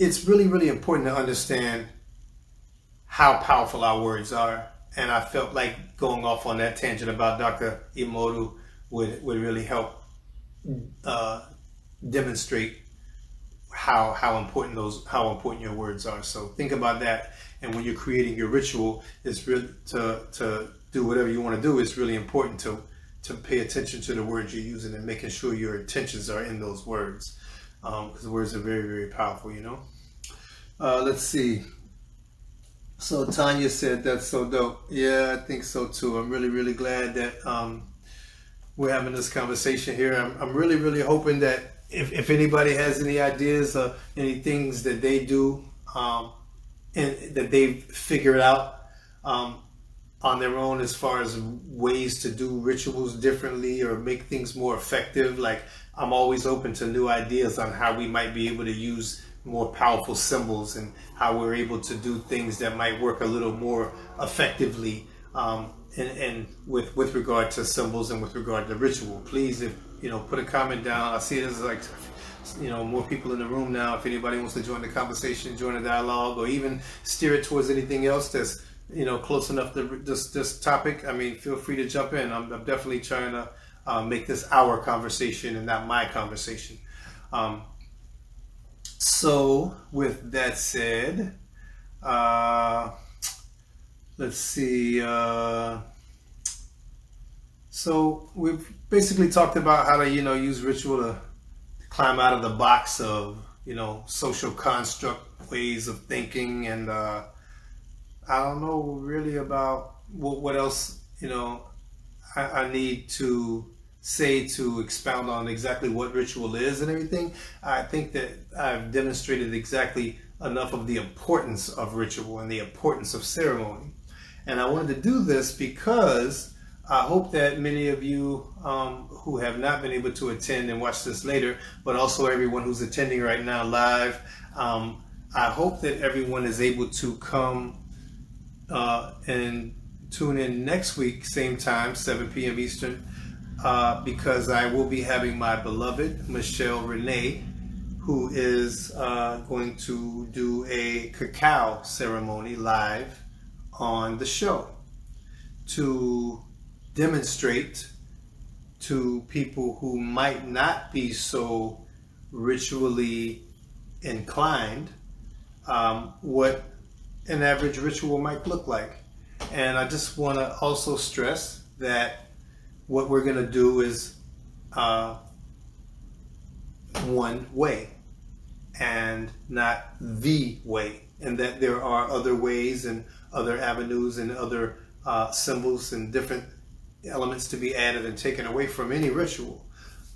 it's really, really important to understand how powerful our words are. And I felt like going off on that tangent about Dr. Emoto would really help demonstrate how important your words are. So think about that. And when you're creating your ritual, it's really to do whatever you want to do. It's really important to pay attention to the words you're using and making sure your intentions are in those words, because words are very, very powerful. Let's see. So Tanya said that's so dope. Yeah, I think so too. I'm really, really glad that we're having this conversation here. I'm really, really hoping that if anybody has any ideas or any things that they do and that they've figured out on their own as far as ways to do rituals differently or make things more effective, like I'm always open to new ideas on how we might be able to use more powerful symbols and how we're able to do things that might work a little more effectively and with regard to symbols and with regard to ritual. Please, if put a comment down. I see there's like more people in the room now. If anybody wants to join the conversation, join the dialogue, or even steer it towards anything else that's close enough to this topic, I mean, feel free to jump in. I'm definitely trying to make this our conversation and not my conversation. So with that said, let's see. So we've basically talked about how to, use ritual to climb out of the box of, social construct ways of thinking. And I don't know really about what else, I need to say to expound on exactly what ritual is and everything. I think that I've demonstrated exactly enough of the importance of ritual and the importance of ceremony. And I wanted to do this because I hope that many of you who have not been able to attend and watch this later, but also everyone who's attending right now live, I hope that everyone is able to come and tune in next week, same time, 7 p.m. Eastern, because I will be having my beloved Michelle Renee, who is going to do a cacao ceremony live on the show to demonstrate to people who might not be so ritually inclined what an average ritual might look like. And I just want to also stress that what we're going to do is one way and not the way, and that there are other ways and other avenues and other symbols and different elements to be added and taken away from any ritual.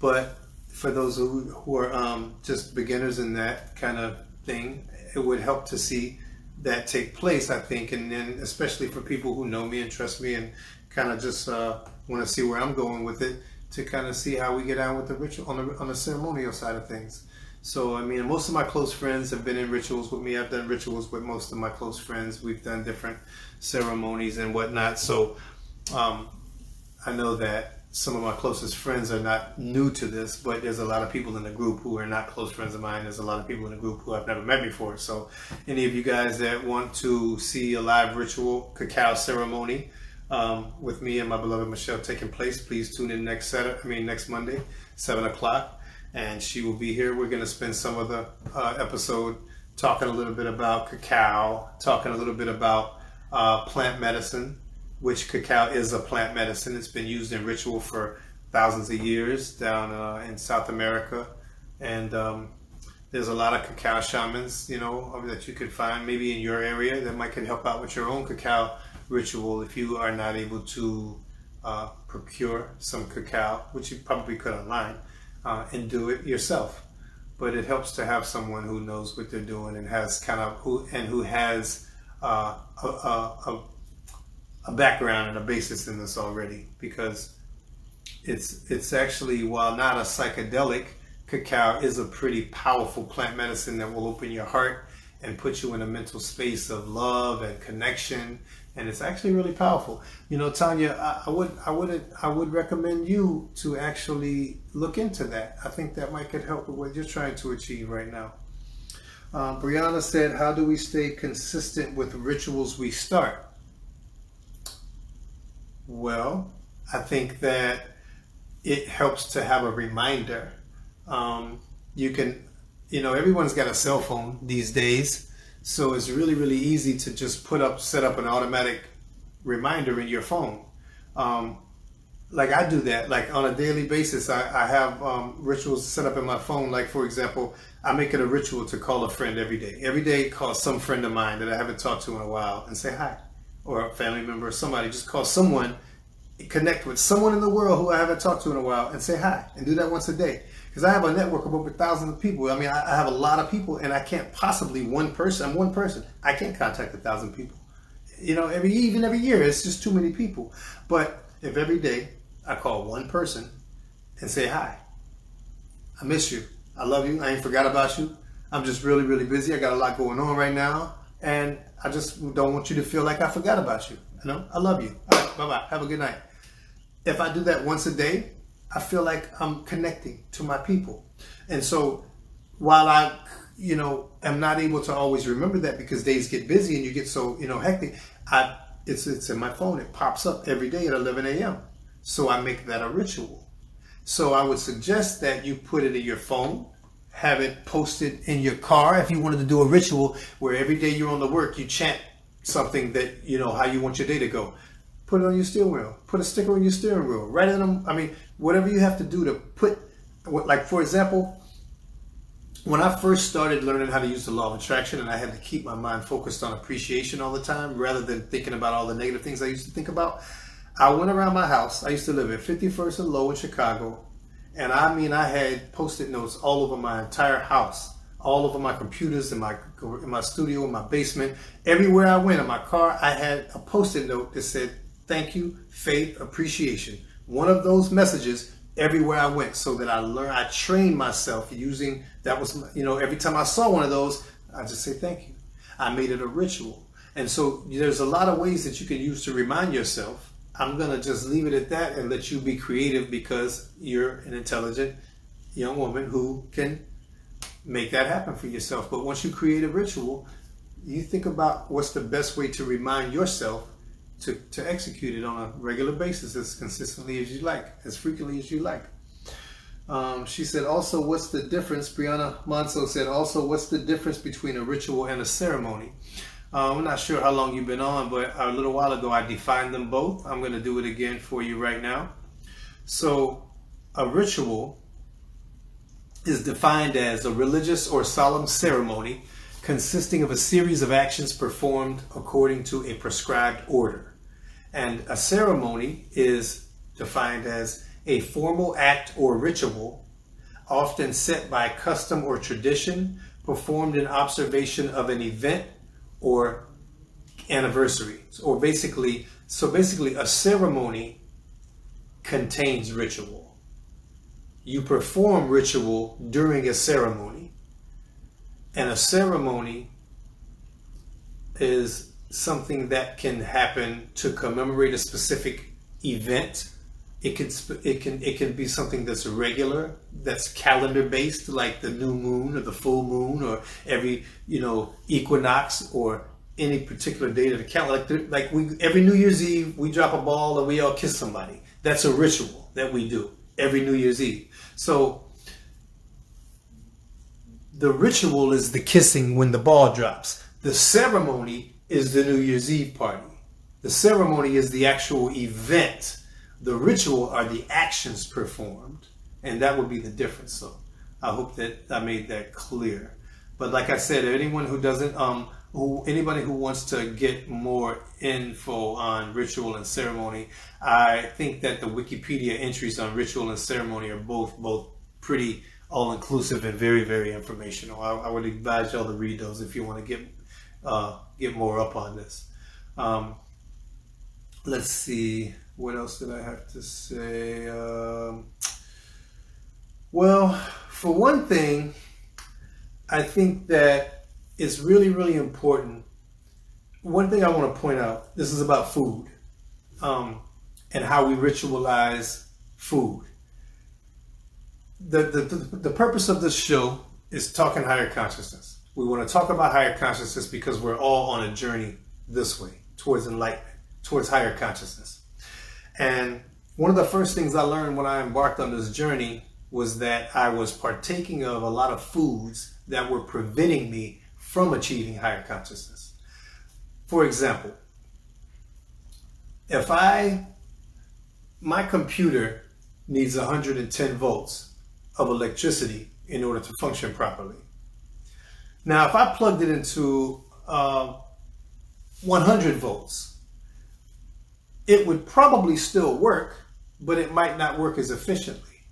But for those who are just beginners in that kind of thing, it would help to see that take place, I think. And then especially for people who know me and trust me and kind of just want to see where I'm going with it, to kind of see how we get on with the ritual on the ceremonial side of things. So I mean, most of my close friends have been in rituals with me. I've done rituals with most of my close friends. We've done different ceremonies and whatnot. So I know that some of my closest friends are not new to this, but there's a lot of people in the group who are not close friends of mine. There's a lot of people in the group who I've never met before. So any of you guys that want to see a live ritual cacao ceremony with me and my beloved Michelle taking place, please tune in next Monday, 7 o'clock. and she will be here. We're going to spend some of the episode talking a little bit about cacao, talking a little bit about plant medicine, which cacao is a plant medicine. It's been used in ritual for thousands of years down in South America, and there's a lot of cacao shamans, that you could find maybe in your area that might can help out with your own cacao ritual if you are not able to procure some cacao, which you probably could online, and do it yourself. But it helps to have someone who knows what they're doing and has who has a background and a basis in this already, because it's actually, while not a psychedelic, cacao is a pretty powerful plant medicine that will open your heart and put you in a mental space of love and connection, and it's actually really powerful. Tanya, I would recommend you to actually look into that. I think that might could help with what you're trying to achieve right now. Brianna said, how do we stay consistent with rituals we start? Well, I think that it helps to have a reminder. You can, everyone's got a cell phone these days, so it's really, really easy to just set up an automatic reminder in your phone. Like I do that, like on a daily basis. I have rituals set up in my phone. Like, for example, I make it a ritual to call a friend every day. Every day, call some friend of mine that I haven't talked to in a while and say hi, or a family member or somebody. Just call someone, connect with someone in the world who I haven't talked to in a while and say hi, and do that once a day. Because I have a network of over thousands of people. I mean, I have a lot of people, and I can't possibly I'm one person. I can't contact 1,000 people. Every year, it's just too many people. But if every day I call one person and say hi, I miss you, I love you, I ain't forgot about you, I'm just really, really busy, I got a lot going on right now, and I just don't want you to feel like I forgot about you. I love you. All right, bye-bye, have a good night. If I do that once a day, I feel like I'm connecting to my people. And so while I, am not able to always remember that because days get busy and you get so, hectic, it's in my phone. It pops up every day at 11 a.m. So I make that a ritual. So I would suggest that you put it in your phone, have it posted in your car. If you wanted to do a ritual where every day you're on the work, you chant something that, how you want your day to go. Put it on your steering wheel. Put a sticker on your steering wheel. Write it on, whatever you have to do to put, like, for example, when I first started learning how to use the law of attraction, and I had to keep my mind focused on appreciation all the time rather than thinking about all the negative things I used to think about, I went around my house. I used to live at 51st and Low in Chicago, and I had Post-it notes all over my entire house, all over my computers, in my studio, in my basement. Everywhere I went, in my car, I had a Post-it note that said, thank you, faith, appreciation. One of those messages everywhere I went, so that I trained myself using, that was, every time I saw one of those, I just say thank you. I made it a ritual. And so there's a lot of ways that you can use to remind yourself. I'm going to just leave it at that and let you be creative, because you're an intelligent young woman who can make that happen for yourself. But once you create a ritual, you think about what's the best way to remind yourself to execute it on a regular basis, as consistently as you like, as frequently as you like. She said, also, what's the difference? Brianna Monso said, also, what's the difference between a ritual and a ceremony? I'm not sure how long you've been on, but a little while ago I defined them both. I'm going to do it again for you right now. So a ritual is defined as a religious or solemn ceremony consisting of a series of actions performed according to a prescribed order. And a ceremony is defined as a formal act or ritual, often set by custom or tradition, performed in observation of an event or anniversary. So basically a ceremony contains ritual. You perform ritual during a ceremony. And a ceremony is something that can happen to commemorate a specific event. It can be something that's regular, that's calendar based, like the new moon or the full moon, or every equinox, or any particular date of the calendar. Like every New Year's Eve we drop a ball and we all kiss somebody. That's a ritual that we do every New Year's Eve. So The ritual is the kissing when the ball drops. The ceremony is the New Year's Eve party. The ceremony is the actual event. The ritual are the actions performed. And that would be the difference. So I hope that I made that clear. But like I said, anyone who doesn't, anybody who wants to get more info on ritual and ceremony, I think that the Wikipedia entries on ritual and ceremony are both pretty all-inclusive and very, very informational. I would advise y'all to read those if you want to get more up on this. Let's see, what else did I have to say? Well, for one thing, I think that it's really, really important. One thing I want to point out, this is about food, and how we ritualize food. The purpose of this show is talking higher consciousness. We want to talk about higher consciousness because we're all on a journey this way, towards enlightenment, towards higher consciousness. And one of the first things I learned when I embarked on this journey was that I was partaking of a lot of foods that were preventing me from achieving higher consciousness. For example, if my computer needs 110 volts of electricity in order to function properly. Now, if I plugged it into 100 volts, it would probably still work, but it might not work as efficiently.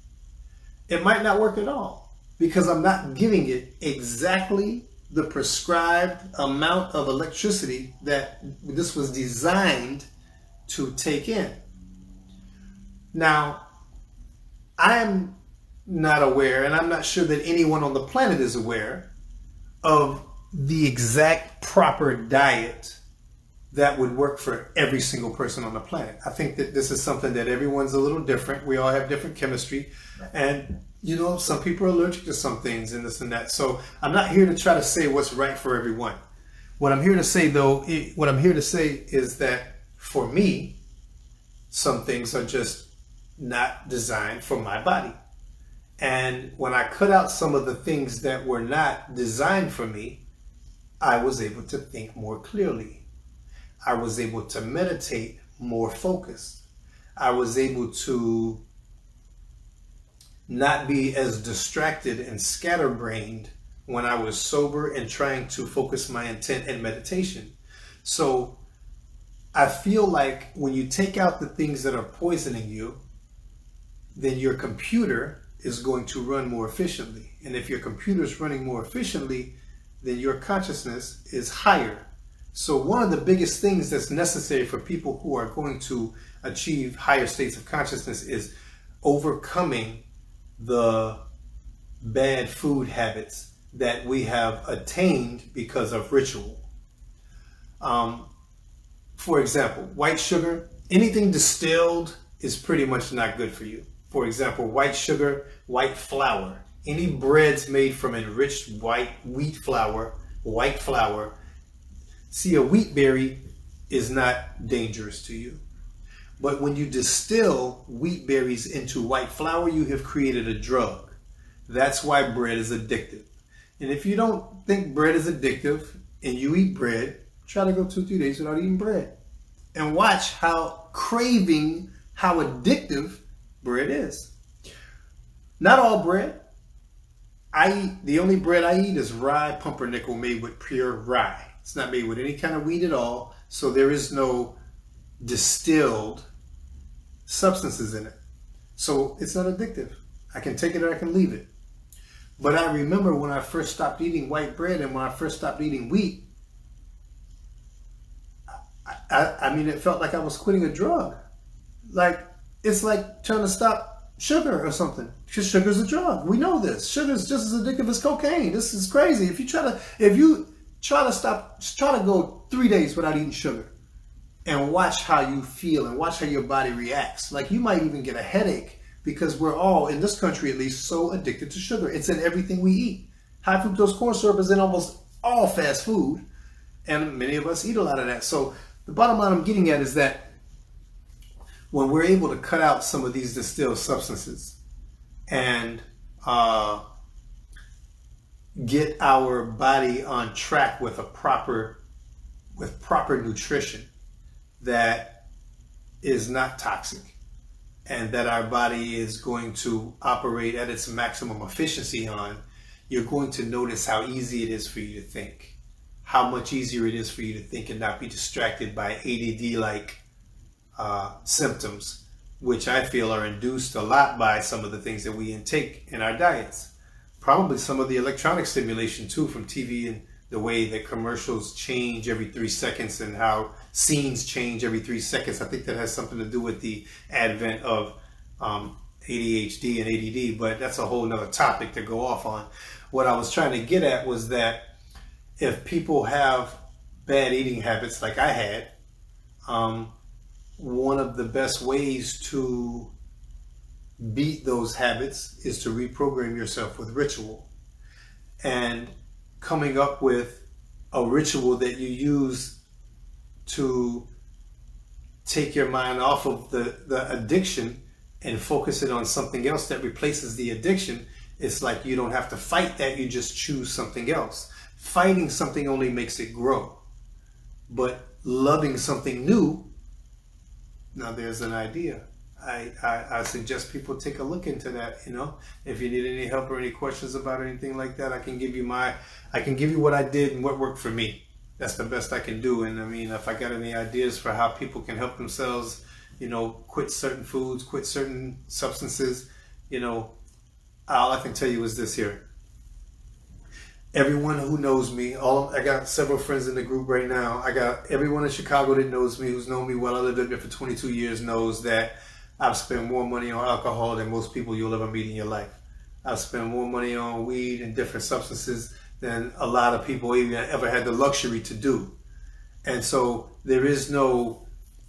It might not work at all because I'm not giving it exactly the prescribed amount of electricity that this was designed to take in. Now, I'm not aware, and I'm not sure that anyone on the planet is aware of the exact proper diet that would work for every single person on the planet. I think that this is something that everyone's a little different. We all have different chemistry. And, you know, some people are allergic to some things and this and that. So I'm not here to try to say what's right for everyone. What I'm here to say, though, is that for me, some things are just not designed for my body. And when I cut out some of the things that were not designed for me, I was able to think more clearly. I was able to meditate more focused. I was able to not be as distracted and scatterbrained when I was sober and trying to focus my intent in meditation. So I feel like when you take out the things that are poisoning you, then your computer is going to run more efficiently. And if your computer is running more efficiently, then your consciousness is higher. So one of the biggest things that's necessary for people who are going to achieve higher states of consciousness is overcoming the bad food habits that we have attained because of ritual. For example, white sugar, anything distilled is pretty much not good for you. For example, white sugar, white flour, any breads made from enriched white flour. See, a wheat berry is not dangerous to you. But when you distill wheat berries into white flour, you have created a drug. That's why bread is addictive. And if you don't think bread is addictive and you eat bread, try to go 2-3 days without eating bread. And watch how addictive bread is. Not all bread. The only bread I eat is rye pumpernickel made with pure rye. It's not made with any kind of wheat at all, so there is no distilled substances in it. So it's not addictive. I can take it or I can leave it. But I remember when I first stopped eating white bread and when I first stopped eating wheat, I mean, it felt like I was quitting a drug. Like, it's like trying to stop sugar or something. Because sugar's a drug. We know this. Sugar's just as addictive as cocaine. This is crazy. If you try to go 3 days without eating sugar and watch how you feel and watch how your body reacts. Like, you might even get a headache because we're all, in this country at least, so addicted to sugar. It's in everything we eat. High fructose corn syrup is in almost all fast food, and many of us eat a lot of that. So the bottom line I'm getting at is that when we're able to cut out some of these distilled substances and get our body on track with proper nutrition that is not toxic, and that our body is going to operate at its maximum efficiency on, you're going to notice how easy it is for you to think. How much easier it is for you to think and not be distracted by ADD-like symptoms, which I feel are induced a lot by some of the things that we intake in our diets. Probably some of the electronic stimulation too from TV, and the way that commercials change every 3 seconds and how scenes change every 3 seconds. I think that has something to do with the advent of ADHD and ADD, but that's a whole nother topic to go off on. What I was trying to get at was that if people have bad eating habits like I had, one of the best ways to beat those habits is to reprogram yourself with ritual, and coming up with a ritual that you use to take your mind off of the addiction and focus it on something else that replaces the addiction. It's like you don't have to fight that, you just choose something else. Fighting something only makes it grow, but loving something new, now there's an idea. I suggest people take a look into that. If you need any help or any questions about anything like that, I can give you what I did and what worked for me. That's the best I can do. And I mean, if I got any ideas for how people can help themselves, quit certain foods, quit certain substances, all I can tell you is this here. Everyone who knows me, I got several friends in the group right now. I got everyone in Chicago that knows me, who's known me well. I lived up there for 22 years, knows that I've spent more money on alcohol than most people you'll ever meet in your life. I've spent more money on weed and different substances than a lot of people even ever had the luxury to do. And so there is no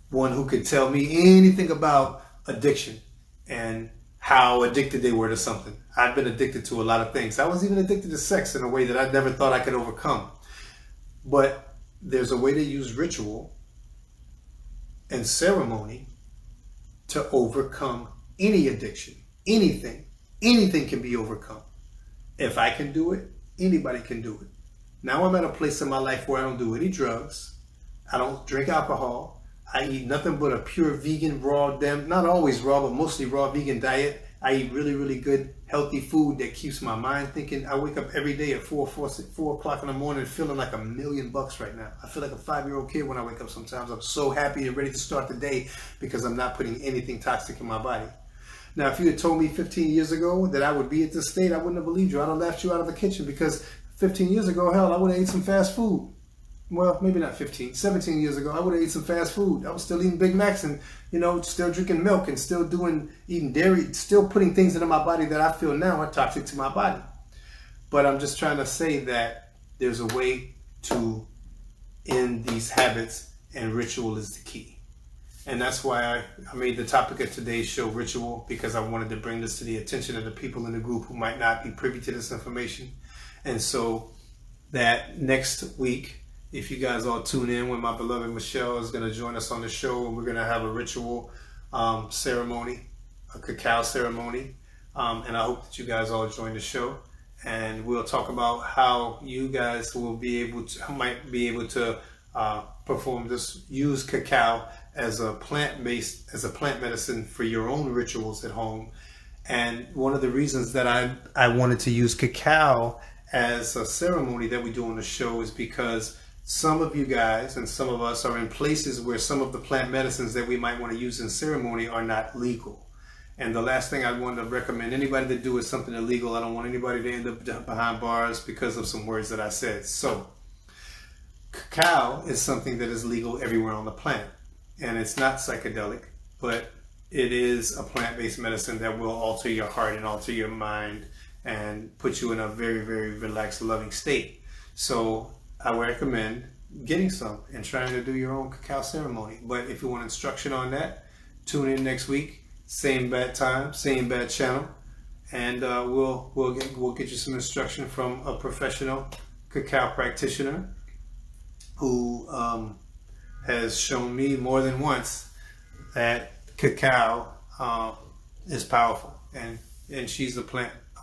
one who could tell me anything about addiction and how addicted they were to something. I've been addicted to a lot of things. I was even addicted to sex in a way that I never thought I could overcome. But there's a way to use ritual and ceremony to overcome any addiction. Anything can be overcome. If I can do it, anybody can do it. Now I'm at a place in my life where I don't do any drugs. I don't drink alcohol. I eat nothing but a pure vegan, raw, not always raw, but mostly raw vegan diet. I eat really, really good, healthy food that keeps my mind thinking. I wake up every day at 4 o'clock in the morning feeling like $1,000,000 right now. I feel like a 5-year-old kid when I wake up sometimes. I'm so happy and ready to start the day because I'm not putting anything toxic in my body. Now, if you had told me 15 years ago that I would be at this state, I wouldn't have believed you. I'd have laughed you out of the kitchen because 15 years ago, hell, I would have ate some fast food. Well, maybe not 15, 17 years ago, I would have ate some fast food. I was still eating Big Macs and, still drinking milk and still eating dairy, still putting things into my body that I feel now are toxic to my body. But I'm just trying to say that there's a way to end these habits, and ritual is the key. And that's why I made the topic of today's show ritual, because I wanted to bring this to the attention of the people in the group who might not be privy to this information. And so that next week, if you guys all tune in, when my beloved Michelle is going to join us on the show, and we're going to have a ritual ceremony, a cacao ceremony. And I hope that you guys all join the show, and we'll talk about how you guys might be able to perform this, use cacao as a plant medicine for your own rituals at home. And one of the reasons that I wanted to use cacao as a ceremony that we do on the show is because some of you guys and some of us are in places where some of the plant medicines that we might want to use in ceremony are not legal. And the last thing I want to recommend anybody to do is something illegal. I don't want anybody to end up behind bars because of some words that I said. So cacao is something that is legal everywhere on the planet. And it's not psychedelic, but it is a plant-based medicine that will alter your heart and alter your mind and put you in a very, very relaxed, loving state. So I would recommend getting some and trying to do your own cacao ceremony. But if you want instruction on that, tune in next week. Same bad time, same bad channel, and we'll get you some instruction from a professional cacao practitioner who has shown me more than once that cacao is powerful, and she's a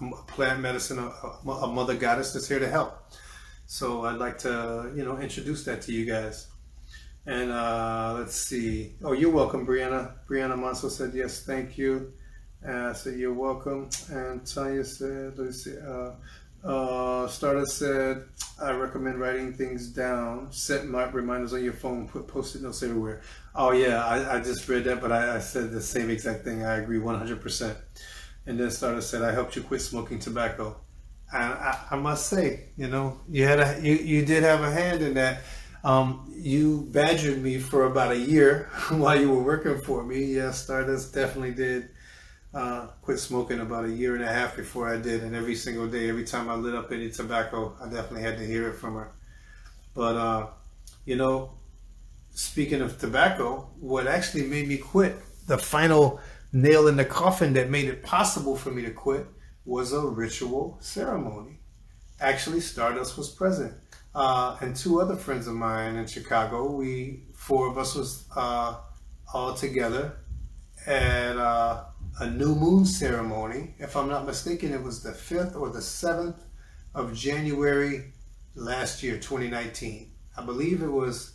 a plant medicine, a mother goddess that's here to help. So I'd like to, introduce that to you guys. And let's see. Oh, you're welcome, Brianna. Brianna Monso said yes, thank you. So you're welcome. And Tanya said, let's see. Stardust said, I recommend writing things down. Set reminders on your phone. Put post-it notes everywhere. Oh yeah, I just read that, but I said the same exact thing. I agree 100%. And then Stardust said, I helped you quit smoking tobacco. And I must say, you did have a hand in that. You badgered me for about a year while you were working for me. Yeah, Stardust definitely did quit smoking about a year and a half before I did. And every single day, every time I lit up any tobacco, I definitely had to hear it from her. But, speaking of tobacco, what actually made me quit, the final nail in the coffin that made it possible for me to quit, was a ritual ceremony. Actually, Stardust was present. And two other friends of mine in Chicago. Four of us was all together at a new moon ceremony. If I'm not mistaken, it was the 5th or the 7th of January last year, 2019. I believe it was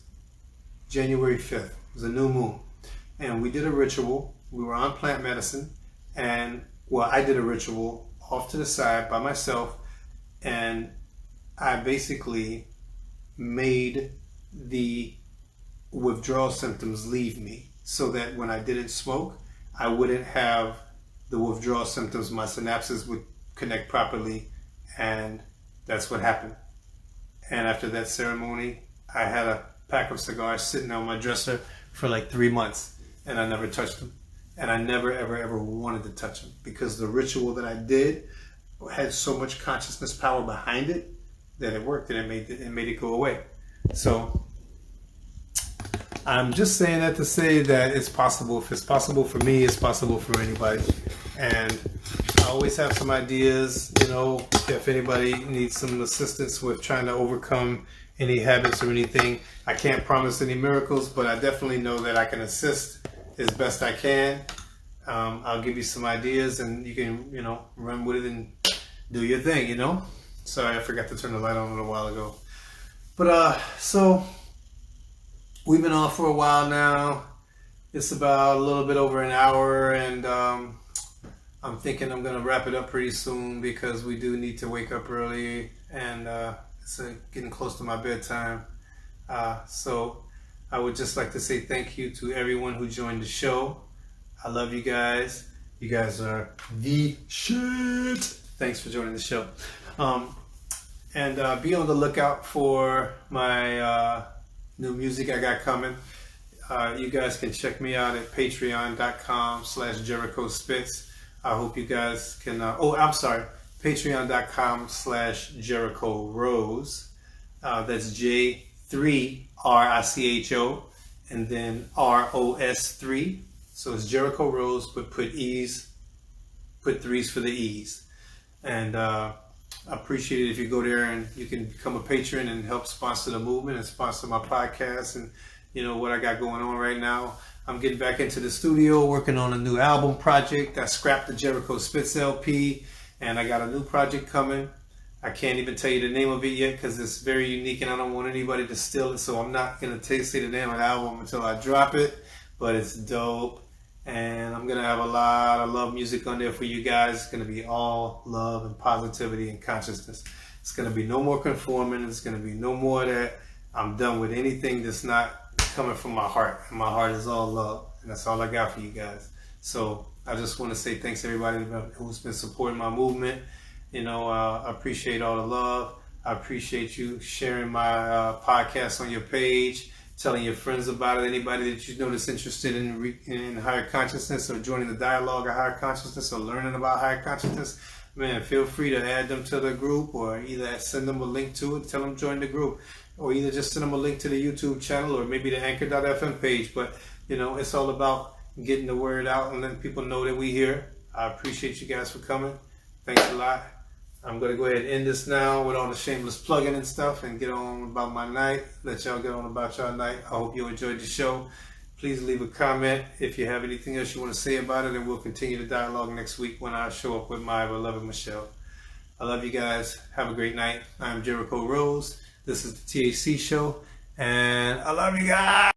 January 5th. It was a new moon. And we did a ritual. We were on plant medicine. And, I did a ritual off to the side by myself. And I basically made the withdrawal symptoms leave me so that when I didn't smoke, I wouldn't have the withdrawal symptoms. My synapses would connect properly, and that's what happened. And after that ceremony, I had a pack of cigars sitting on my dresser for like 3 months, and I never touched them. And I never, ever, ever wanted to touch them because the ritual that I did had so much consciousness power behind it that it worked and it made it go away. So I'm just saying that to say that it's possible. If it's possible for me, it's possible for anybody. And I always have some ideas, if anybody needs some assistance with trying to overcome any habits or anything. I can't promise any miracles, but I definitely know that I can assist as best I can. I'll give you some ideas and you can, run with it and do your thing, Sorry, I forgot to turn the light on a little while ago. But, so we've been on for a while now. It's about a little bit over an hour, and I'm thinking I'm going to wrap it up pretty soon because we do need to wake up early, and it's getting close to my bedtime. So I would just like to say thank you to everyone who joined the show. I love you guys. You guys are the shit. Thanks for joining the show. And be on the lookout for my new music I got coming. You guys can check me out at patreon.com/Jericho Spitz. I hope you guys can, patreon.com/Jericho Ros. That's J3richo and then ROS3. So it's Jericho Ros, but put threes for the E's. And I appreciate it if you go there and you can become a patron and help sponsor the movement and sponsor my podcast and what I got going on right now. I'm getting back into the studio, working on a new album project. I scrapped the Jericho Spitz LP, and I got a new project coming. I can't even tell you the name of it yet because it's very unique and I don't want anybody to steal it, so I'm not going to say the name of the album until I drop it, but it's dope. And I'm going to have a lot of love music on there for you guys. It's going to be all love and positivity and consciousness. It's going to be no more conforming. It's going to be no more that I'm done with anything that's not coming from my heart. And my heart is all love. And that's all I got for you guys. So I just want to say thanks to everybody who's been supporting my movement. I appreciate all the love. I appreciate you sharing my podcast on your page, telling your friends about it. Anybody that you know that's interested in higher consciousness or joining the dialogue of higher consciousness or learning about higher consciousness, man, feel free to add them to the group or either send them a link to it, tell them join the group, or either just send them a link to the YouTube channel or maybe the anchor.fm page. But, it's all about getting the word out and letting people know that we here. I appreciate you guys for coming. Thanks a lot. I'm going to go ahead and end this now with all the shameless plugging and stuff and get on about my night. Let y'all get on about y'all night. I hope you enjoyed the show. Please leave a comment if you have anything else you want to say about it, and we'll continue the dialogue next week when I show up with my beloved Michelle. I love you guys. Have a great night. I'm Jericho Ros3. This is the THC show, and I love you guys.